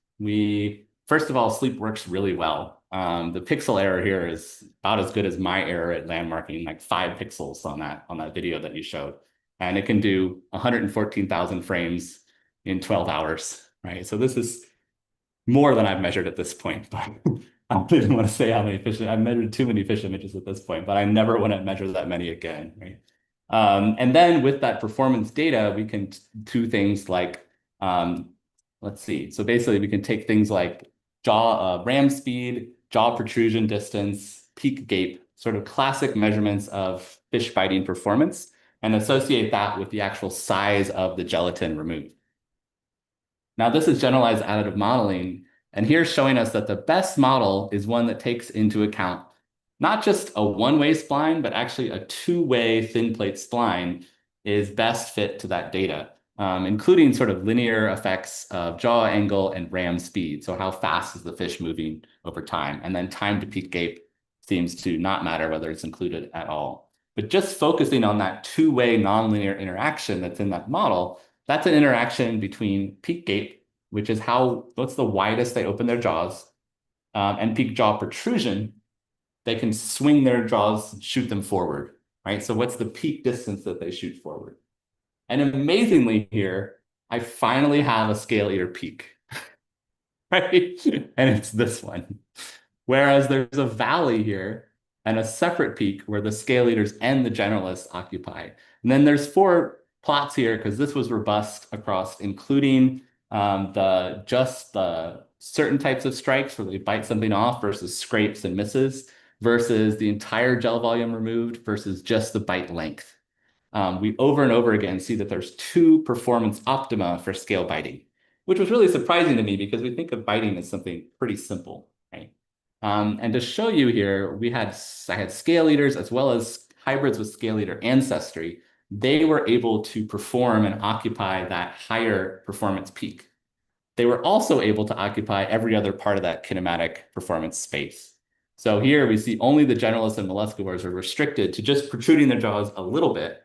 S4: first of all, Sleep works really well. The pixel error here is about as good as my error at landmarking, like 5 pixels on that video that you showed. And it can do 114,000 frames in 12 hours, right? So this is more than I've measured at this point, but I don't even want to say how many fish, I've measured too many fish images at this point, but I never want to measure that many again, right? And then with that performance data, we can do things like, let's see. So basically we can take things like ram speed, jaw protrusion distance, peak gape, sort of classic measurements of fish biting performance, and associate that with the actual size of the gelatin removed. Now, this is generalized additive modeling, and here's showing us that the best model is one that takes into account not just a one-way spline, but actually a two-way thin plate spline is best fit to that data, including sort of linear effects of jaw angle and ram speed. So how fast is the fish moving over time? And then time to peak gape seems to not matter whether it's included at all. But just focusing on that two-way nonlinear interaction that's in that model, that's an interaction between peak gape, which is what's the widest they open their jaws, and peak jaw protrusion. They can swing their jaws and shoot them forward, right? So what's the peak distance that they shoot forward? And amazingly here, I finally have a scale eater peak, right? And it's this one. Whereas there's a valley here and a separate peak where the scale eaters and the generalists occupy. And then there's 4 plots here because this was robust across including just the certain types of strikes where they bite something off versus scrapes and misses versus the entire gel volume removed versus just the bite length. We over and over again see that there's 2 performance optima for scale biting, which was really surprising to me because we think of biting as something pretty simple, right? And to show you here, I had scale eaters as well as hybrids with scale eater ancestry. They were able to perform and occupy that higher performance peak. They were also able to occupy every other part of that kinematic performance space. So here we see only the generalists and molluscivores are restricted to just protruding their jaws a little bit,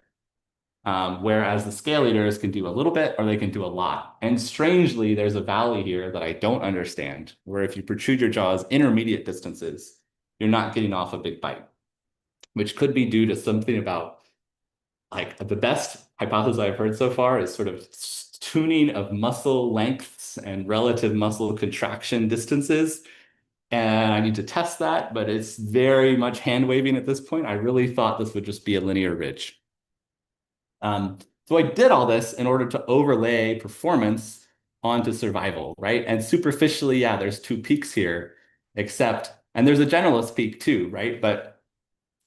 S4: whereas the scale eaters can do a little bit or they can do a lot. And strangely, there's a valley here that I don't understand, where if you protrude your jaws intermediate distances, you're not getting off a big bite, which could be due to something about, like, the best hypothesis I've heard so far is sort of tuning of muscle lengths and relative muscle contraction distances. And I need to test that, but it's very much hand waving at this point. I really thought this would just be a linear ridge. So I did all this in order to overlay performance onto survival, right? And superficially, yeah, there's 2 peaks here, and there's a generalist peak too, right? But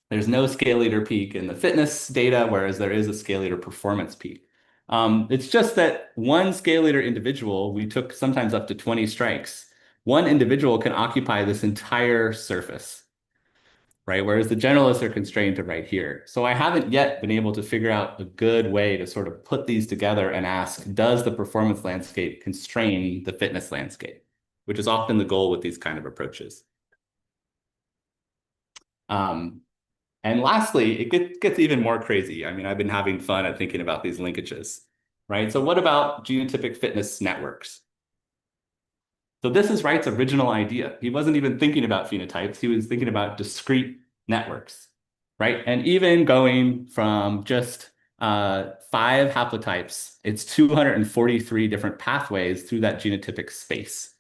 S4: there's no scale eater peak in the fitness data, whereas there is a scale eater performance peak. It's just that one scale eater individual, we took sometimes up to 20 strikes. One individual can occupy this entire surface, right? Whereas the generalists are constrained to right here. So I haven't yet been able to figure out a good way to sort of put these together and ask, does the performance landscape constrain the fitness landscape? which is often the goal with these kind of approaches. And lastly, it gets even more crazy. I mean, I've been having fun at thinking about these linkages, right? So what about genotypic fitness networks? So this is Wright's original idea. He wasn't even thinking about phenotypes. He was thinking about discrete networks, right? And even going from just 5 haplotypes, it's 243 different pathways through that genotypic space,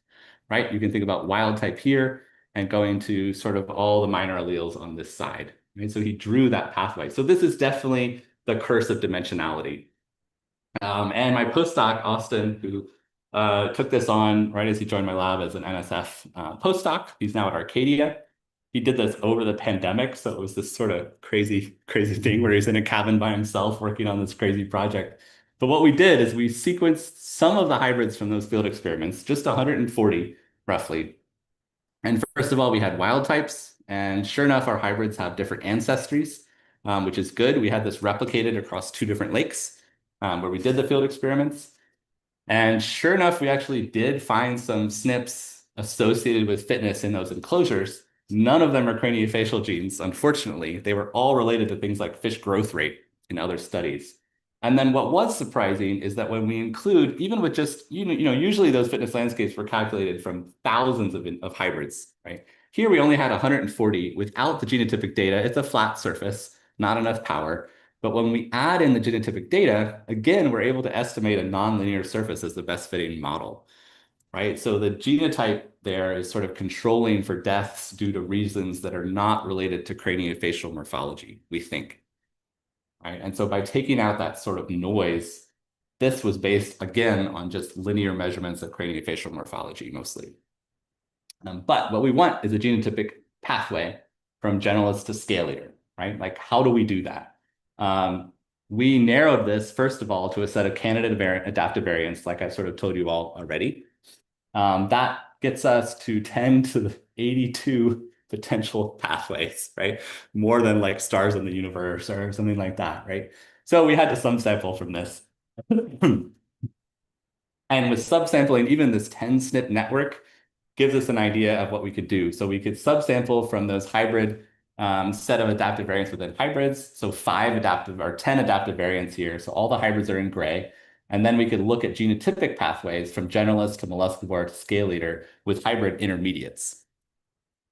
S4: right? You can think about wild type here and going to sort of all the minor alleles on this side, right? So he drew that pathway. So this is definitely the curse of dimensionality. And my postdoc, Austin, who took this on right as he joined my lab as an NSF postdoc. He's now at Arcadia. He did this over the pandemic, so it was this sort of crazy thing where he's in a cabin by himself working on this crazy project. But what we did is we sequenced some of the hybrids from those field experiments, just 140 roughly. And first of all, we had wild types, and sure enough, our hybrids have different ancestries, which is good. We had this replicated across 2 different lakes where we did the field experiments. And sure enough, we actually did find some SNPs associated with fitness in those enclosures. None of them are craniofacial genes, unfortunately. They were all related to things like fish growth rate in other studies. And then what was surprising is that when we include, even with just, usually those fitness landscapes were calculated from thousands of hybrids, right? Here we only had 140 without the genotypic data. It's a flat surface, not enough power. But when we add in the genotypic data, again, we're able to estimate a nonlinear surface as the best fitting model, right? So the genotype there is sort of controlling for deaths due to reasons that are not related to craniofacial morphology, we think, right? And so by taking out that sort of noise, this was based, again, on just linear measurements of craniofacial morphology mostly. But what we want is a genotypic pathway from generalist to scale leader, right? Like, how do we do that? We narrowed this, first of all, to a set of candidate adaptive variants, like I sort of told you all already. That gets us to 10 to the 82 potential pathways, right? More than like stars in the universe or something like that, right? So we had to subsample from this. And with subsampling, even this 10 SNP network gives us an idea of what we could do. So we could subsample from those hybrid set of adaptive variants within hybrids. So 5 adaptive or 10 adaptive variants here. So all the hybrids are in gray. And then we could look at genotypic pathways from generalist to molluscivore to scale leader with hybrid intermediates,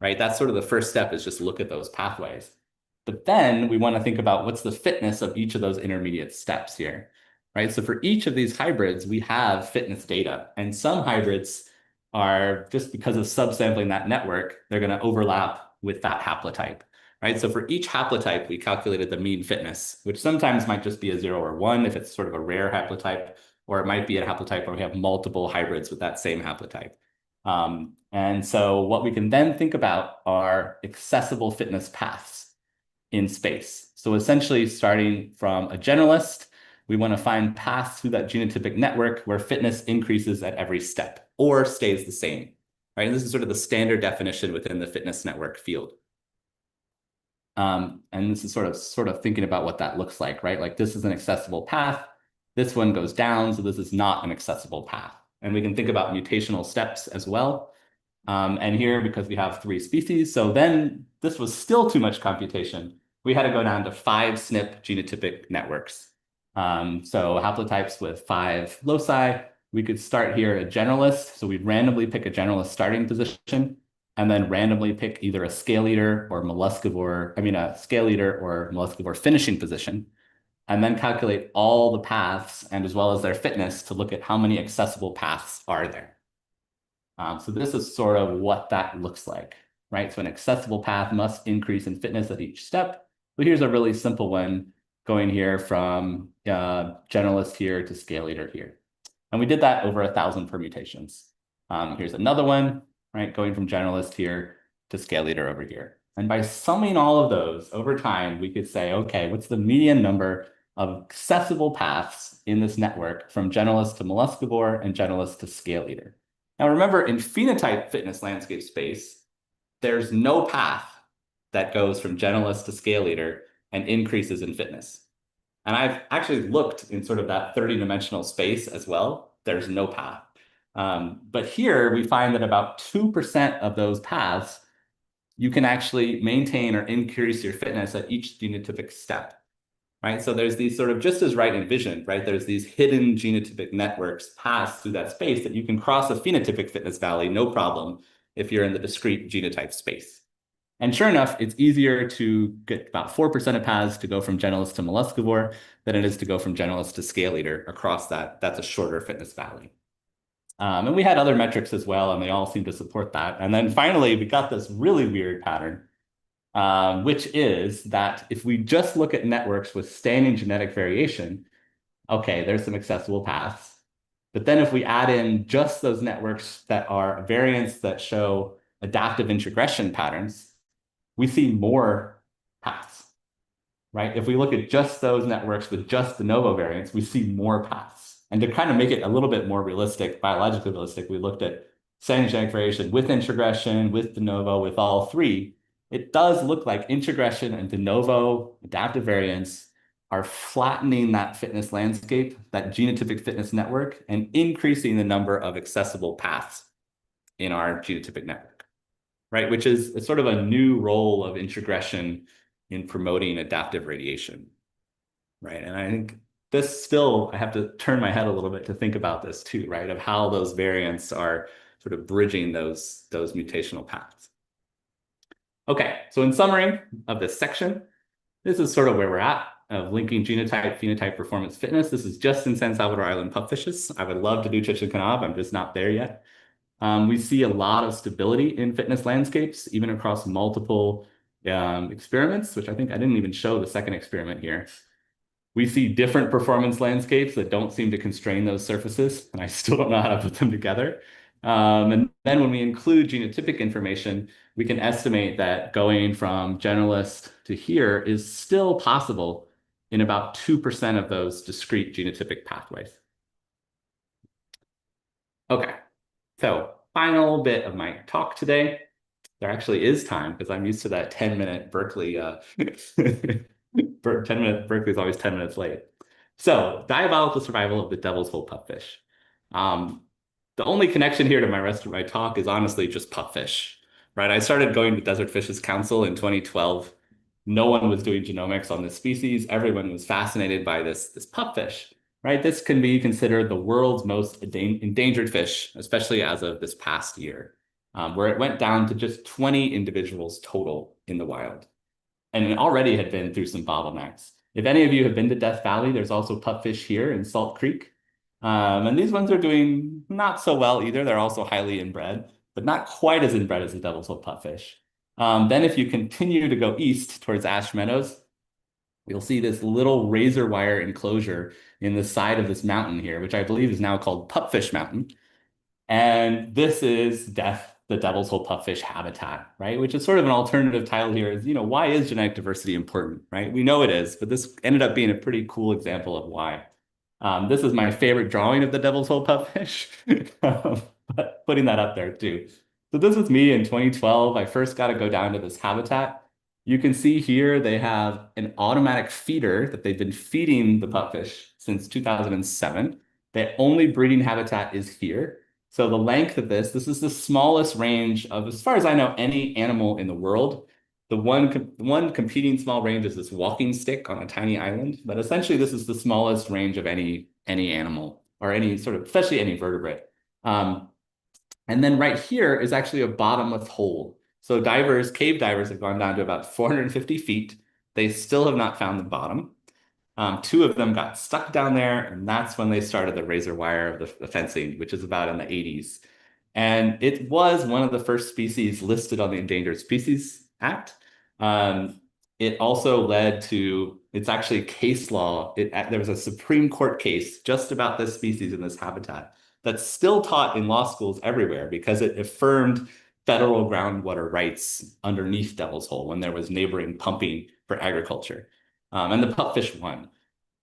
S4: right? That's sort of the first step, is just look at those pathways. But then we want to think about what's the fitness of each of those intermediate steps here, right? So for each of these hybrids, we have fitness data, and some hybrids are, just because of subsampling that network, they're going to overlap with that haplotype, right? So for each haplotype, we calculated the mean fitness, which sometimes might just be a 0 or 1 if it's sort of a rare haplotype, or it might be a haplotype where we have multiple hybrids with that same haplotype. And so what we can then think about are accessible fitness paths in space. So essentially, starting from a generalist, we want to find paths through that genotypic network where fitness increases at every step or stays the same, right? And this is sort of the standard definition within the fitness network field. And this is sort of thinking about what that looks like, right? Like, this is an accessible path. This one goes down, so this is not an accessible path. And we can think about mutational steps as well. And here, because we have 3 species, so then this was still too much computation. We had to go down to 5 SNP genotypic networks. So haplotypes with 5 loci. We could start here a generalist. So we'd randomly pick a generalist starting position, and then randomly pick either a scale leader or a scale leader or molluscivore finishing position, and then calculate all the paths and as well as their fitness to look at how many accessible paths are there. So this is sort of what that looks like, right? So an accessible path must increase in fitness at each step. But here's a really simple one going here from generalist here to scale leader here. And we did that over 1,000 permutations. Here's another one, right? Going from generalist here to scale leader over here. And by summing all of those over time, we could say, okay, what's the median number of accessible paths in this network from generalist to molluscivore and generalist to scale leader? Now remember, in phenotype fitness landscape space, there's no path that goes from generalist to scale leader and increases in fitness. And I've actually looked in sort of that 30-dimensional space as well. There's no path. But here we find that about 2% of those paths, you can actually maintain or increase your fitness at each genotypic step. Right, so there's these sort of, just as Wright envisioned, right? There's these hidden genotypic networks passed through that space that you can cross a phenotypic fitness valley, no problem, if you're in the discrete genotype space. And sure enough, it's easier to get about 4% of paths to go from generalist to molluscivore than it is to go from generalist to scale eater across that. That's a shorter fitness valley. And we had other metrics as well, and they all seem to support that. And then finally, we got this really weird pattern, which is that if we just look at networks with standing genetic variation, okay, there's some accessible paths. But then if we add in just those networks that are variants that show adaptive introgression patterns, we see more paths, right? If we look at just those networks with just de novo variants, we see more paths. And to kind of make it a little bit more realistic, biologically realistic, we looked at standing genetic variation with introgression, with de novo, with all three. It does look like introgression and de novo adaptive variants are flattening that fitness landscape, that genotypic fitness network, and increasing the number of accessible paths in our genotypic network, right? Which is sort of a new role of introgression in promoting adaptive radiation, right? And I think this still, I have to turn my head a little bit to think about this too, right? Of how those variants are sort of bridging those mutational paths. Okay, so in summary of this section, this is sort of where we're at of linking genotype, phenotype, performance, fitness. This is just in San Salvador Island pupfishes. I would love to do Chichen Canab. I'm just not there yet. We see a lot of stability in fitness landscapes, even across multiple experiments, which I think I didn't even show the second experiment here. We see different performance landscapes that don't seem to constrain those surfaces, and I still don't know how to put them together. And then when we include genotypic information, we can estimate that going from generalist to here is still possible in about 2% of those discrete genotypic pathways. Okay, so final bit of my talk today. There actually is time because I'm used to that 10-minute Berkeley. 10-minute Berkeley is always 10 minutes late. So diabolical survival of the devil's hole pupfish. The only connection here to my rest of my talk is honestly just pupfish, right? I started going to Desert Fishes Council in 2012. No one was doing genomics on this species. Everyone was fascinated by this pupfish, right? This can be considered the world's most endangered fish, especially as of this past year, where it went down to just 20 individuals total in the wild. And it already had been through some bottlenecks. If any of you have been to Death Valley, there's also pupfish here in Salt Creek. And these ones are doing not so well either. They're also highly inbred, but not quite as inbred as the devil's hole pupfish. Then if you continue to go east towards Ash Meadows, you'll see this little razor wire enclosure in the side of this mountain here, which I believe is now called Pupfish Mountain. And this is the devil's hole pupfish habitat, right? Which is sort of an alternative title here is, why is genetic diversity important, right? We know it is, but this ended up being a pretty cool example of why. This is my favorite drawing of the devil's hole pupfish, but putting that up there too. So this was me in 2012. I first got to go down to this habitat. You can see here they have an automatic feeder that they've been feeding the pupfish since 2007. The only breeding habitat is here. So the length of this is the smallest range of, as far as I know, any animal in the world. The one competing small range is this walking stick on a tiny island, but essentially this is the smallest range of any animal or any sort of, especially any vertebrate. And then right here is actually a bottomless hole. So cave divers have gone down to about 450 feet. They still have not found the bottom. Two of them got stuck down there, and that's when they started the razor wire of the fencing, which is about in the 80s. And it was one of the first species listed on the Endangered Species Act. It also led to, it's actually case law. There was a Supreme Court case just about this species in this habitat that's still taught in law schools everywhere because it affirmed federal groundwater rights underneath Devil's Hole when there was neighboring pumping for agriculture. And the pupfish won,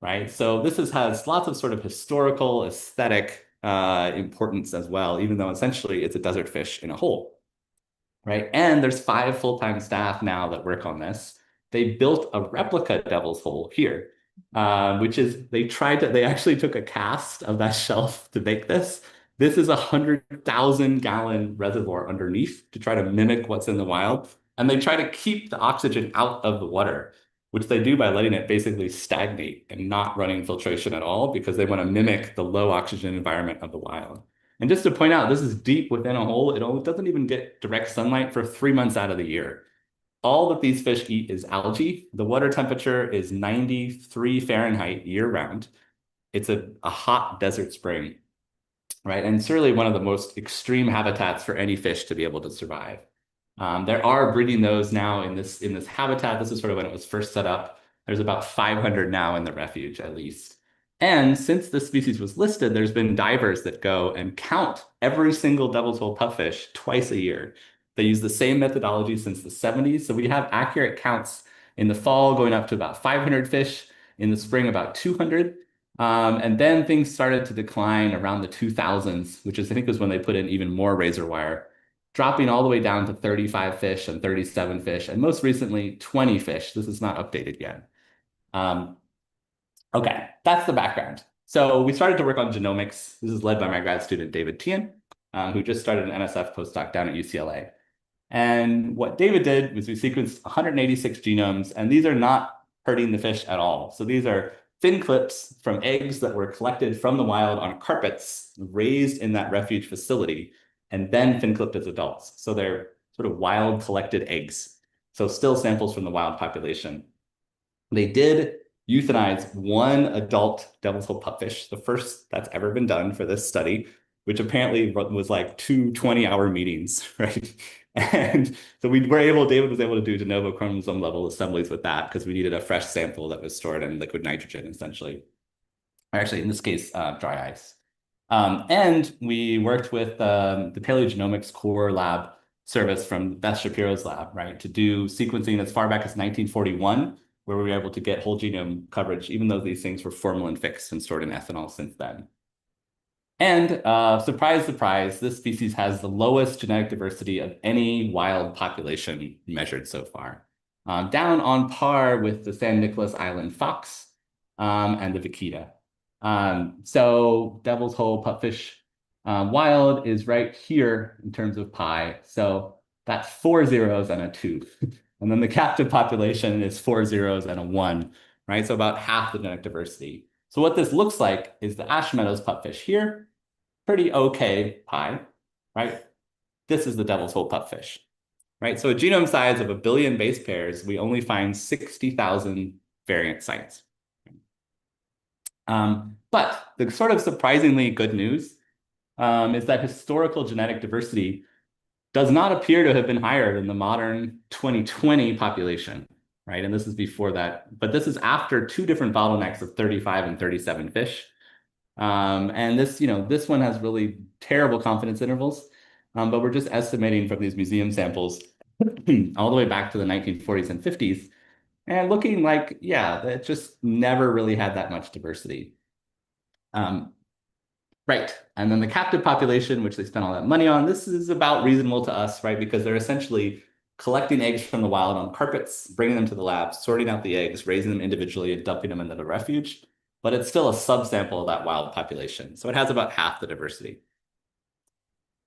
S4: right? So this has lots of sort of historical, aesthetic importance as well, even though essentially it's a desert fish in a hole, right? And there's 5 full-time staff now that work on this. They built a replica Devil's Hole here, which is, they actually took a cast of that shelf to make this. This is 100,000-gallon reservoir underneath to try to mimic what's in the wild. And they try to keep the oxygen out of the water, which they do by letting it basically stagnate and not running filtration at all because they want to mimic the low oxygen environment of the wild. And just to point out, this is deep within a hole. It doesn't even get direct sunlight for 3 months out of the year. All that these fish eat is algae. The water temperature is 93 Fahrenheit year round. It's a hot desert spring, right? And certainly one of the most extreme habitats for any fish to be able to survive. There are breeding those now in this habitat. This is sort of when it was first set up. There's about 500 now in the refuge, at least. And since this species was listed, there's been divers that go and count every single devil's hole pupfish twice a year. They use the same methodology since the 70s. So we have accurate counts in the fall going up to about 500 fish, in the spring about 200. And then things started to decline around the 2000s, which is, I think, was when they put in even more razor wire, dropping all the way down to 35 fish and 37 fish, and most recently 20 fish. This is not updated yet. Okay, that's the background. So we started to work on genomics. This is led by my grad student, David Tian, who just started an NSF postdoc down at UCLA. And what David did was we sequenced 186 genomes, and these are not hurting the fish at all. So these are fin clips from eggs that were collected from the wild on carpets raised in that refuge facility, and then fin clipped as adults. So they're sort of wild collected eggs. So still samples from the wild population. They did euthanize one adult devil's hole pupfish, the first that's ever been done for this study, which apparently was like 2 20-hour meetings, right? And so David was able to do de novo chromosome level assemblies with that because we needed a fresh sample that was stored in liquid nitrogen, essentially. Or actually, in this case, dry ice. And we worked with the paleogenomics core lab service from Beth Shapiro's lab, right, to do sequencing as far back as 1941, where we were able to get whole genome coverage, even though these things were formalin fixed and stored in ethanol since then. And surprise, surprise, this species has the lowest genetic diversity of any wild population measured so far, down on par with the San Nicolas Island fox and the vaquita. So devil's hole pupfish wild is right here in terms of pi. So that's 4 zeros and a 2. And then the captive population is 4 zeros and a 1, right? So about half the genetic diversity. So what this looks like is the Ash Meadows pupfish here, pretty okay pi, right? This is the devil's hole pupfish, right? So a genome size of 1 billion base pairs, we only find 60,000 variant sites. But the sort of surprisingly good news is that historical genetic diversity does not appear to have been higher than the modern 2020 population, right? And this is before that, but this is after 2 different bottlenecks of 35 and 37 fish. And this one has really terrible confidence intervals, but we're just estimating from these museum samples all the way back to the 1940s and 50s, and looking like, yeah, it just never really had that much diversity. Right, and then the captive population, which they spent all that money on, this is about reasonable to us, right? Because they're essentially collecting eggs from the wild on carpets, bringing them to the lab, sorting out the eggs, raising them individually, and dumping them into the refuge. But it's still a subsample of that wild population. So it has about half the diversity.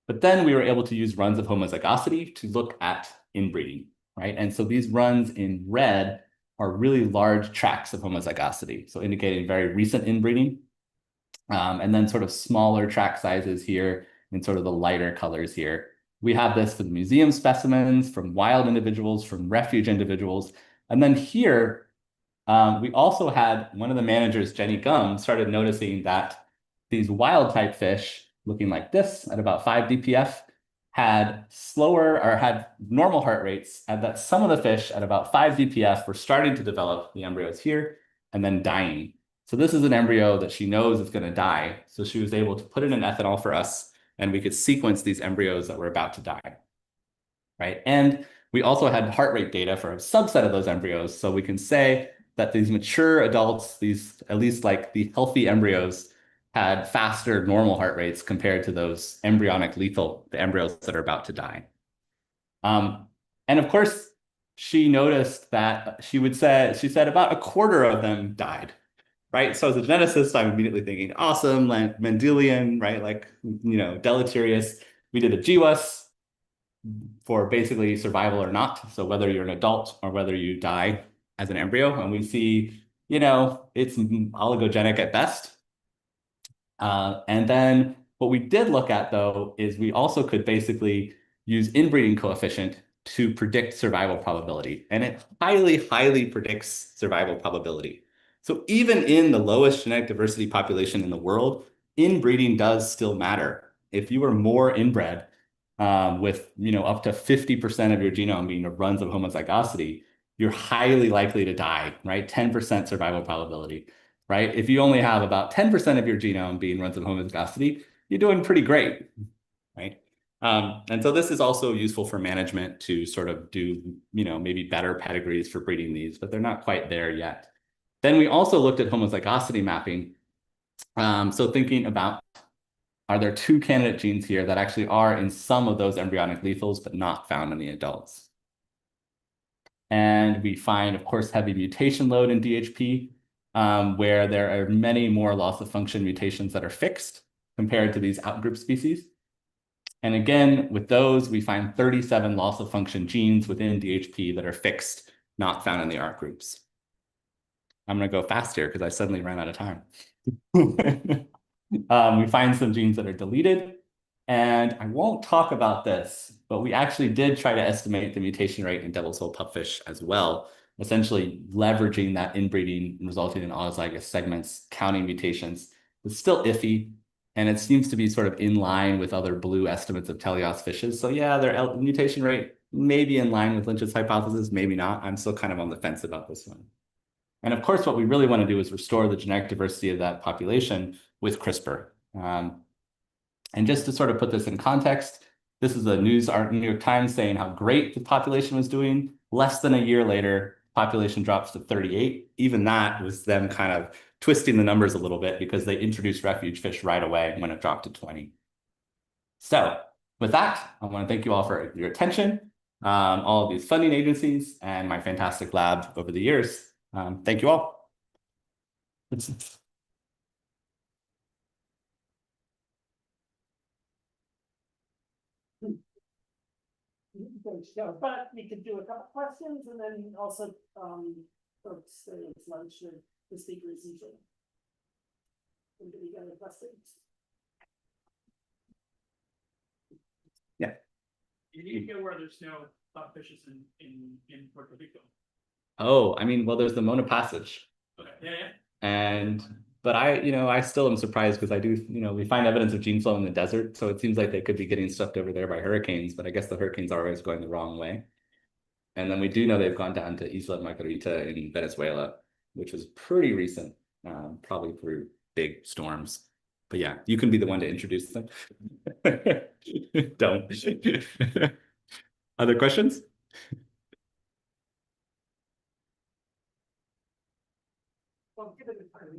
S4: But then we were able to use runs of homozygosity to look at inbreeding, right? And so these runs in red are really large tracts of homozygosity, so indicating very recent inbreeding. And then sort of smaller tract sizes here in sort of the lighter colors here. We have this for the museum specimens, from wild individuals, from refuge individuals. And then here, we also had one of the managers, Jenny Gum, started noticing that these wild type fish looking like this at about 5 DPF had slower or had normal heart rates, and that some of the fish at about 5 DPF were starting to develop the embryos here and then dying. So this is an embryo that she knows is going to die. So she was able to put it in ethanol for us, and we could sequence these embryos that were about to die, right? And we also had heart rate data for a subset of those embryos. So we can say that these mature adults, these at least like the healthy embryos, had faster normal heart rates compared to those embryonic lethal, the embryos that are about to die. And of course, she noticed that she said about a quarter of them died. right? So as a geneticist, I'm immediately thinking, awesome, Mendelian, right? Like, deleterious. We did a GWAS for basically survival or not. So whether you're an adult or whether you die as an embryo, and we see, it's oligogenic at best. And then what we did look at, though, is we also could basically use inbreeding coefficient to predict survival probability. And it highly, highly predicts survival probability. So even in the lowest genetic diversity population in the world, inbreeding does still matter. If you are more inbred, with up to 50% of your genome being runs of homozygosity, you're highly likely to die, right? 10% survival probability, right? If you only have about 10% of your genome being runs of homozygosity, you're doing pretty great, right? And so this is also useful for management to sort of do, maybe better pedigrees for breeding these, but they're not quite there yet. Then we also looked at homozygosity mapping. So thinking about, are there two candidate genes here that actually are in some of those embryonic lethals, but not found in the adults? And we find, of course, heavy mutation load in DHP, where there are many more loss of function mutations that are fixed compared to these outgroup species. And again, with those, we find 37 loss of function genes within DHP that are fixed, not found in the ARC groups. I'm going to go fast here because I suddenly ran out of time. We find some genes that are deleted. And I won't talk about this, but we actually did try to estimate the mutation rate in devil's hole pupfish as well, essentially leveraging that inbreeding resulting in autozygous segments, counting mutations. It's still iffy, and it seems to be sort of in line with other blue estimates of teleos fishes. So yeah, their mutation rate may be in line with Lynch's hypothesis, maybe not. I'm still kind of on the fence about this one. And of course, what we really want to do is restore the genetic diversity of that population with CRISPR. And just to sort of put this in context, this is a news article, New York Times, saying how great the population was doing. Less than a year later, population drops to 38. Even that was them kind of twisting the numbers a little bit because they introduced refuge fish right away when it dropped to 20. So with that, I want to thank you all for your attention, all of these funding agencies, and my fantastic lab over the years. Thank you all.
S1: But we could do a couple questions and then also, folks, it's lunch or the speaker is usually. Anybody got any questions?
S4: Yeah.
S2: You need to go where there's no pupfishes in Puerto Rico.
S4: Oh, I mean, well, there's the Mona Passage.
S2: Okay. Yeah.
S4: But I still am surprised because I do, we find evidence of gene flow in the desert. So it seems like they could be getting swept over there by hurricanes, but I guess the hurricanes are always going the wrong way. And then we do know they've gone down to Isla Margarita in Venezuela, which was pretty recent, probably through big storms. But yeah, you can be the one to introduce them. Don't. Other questions?
S1: Well, give it a time.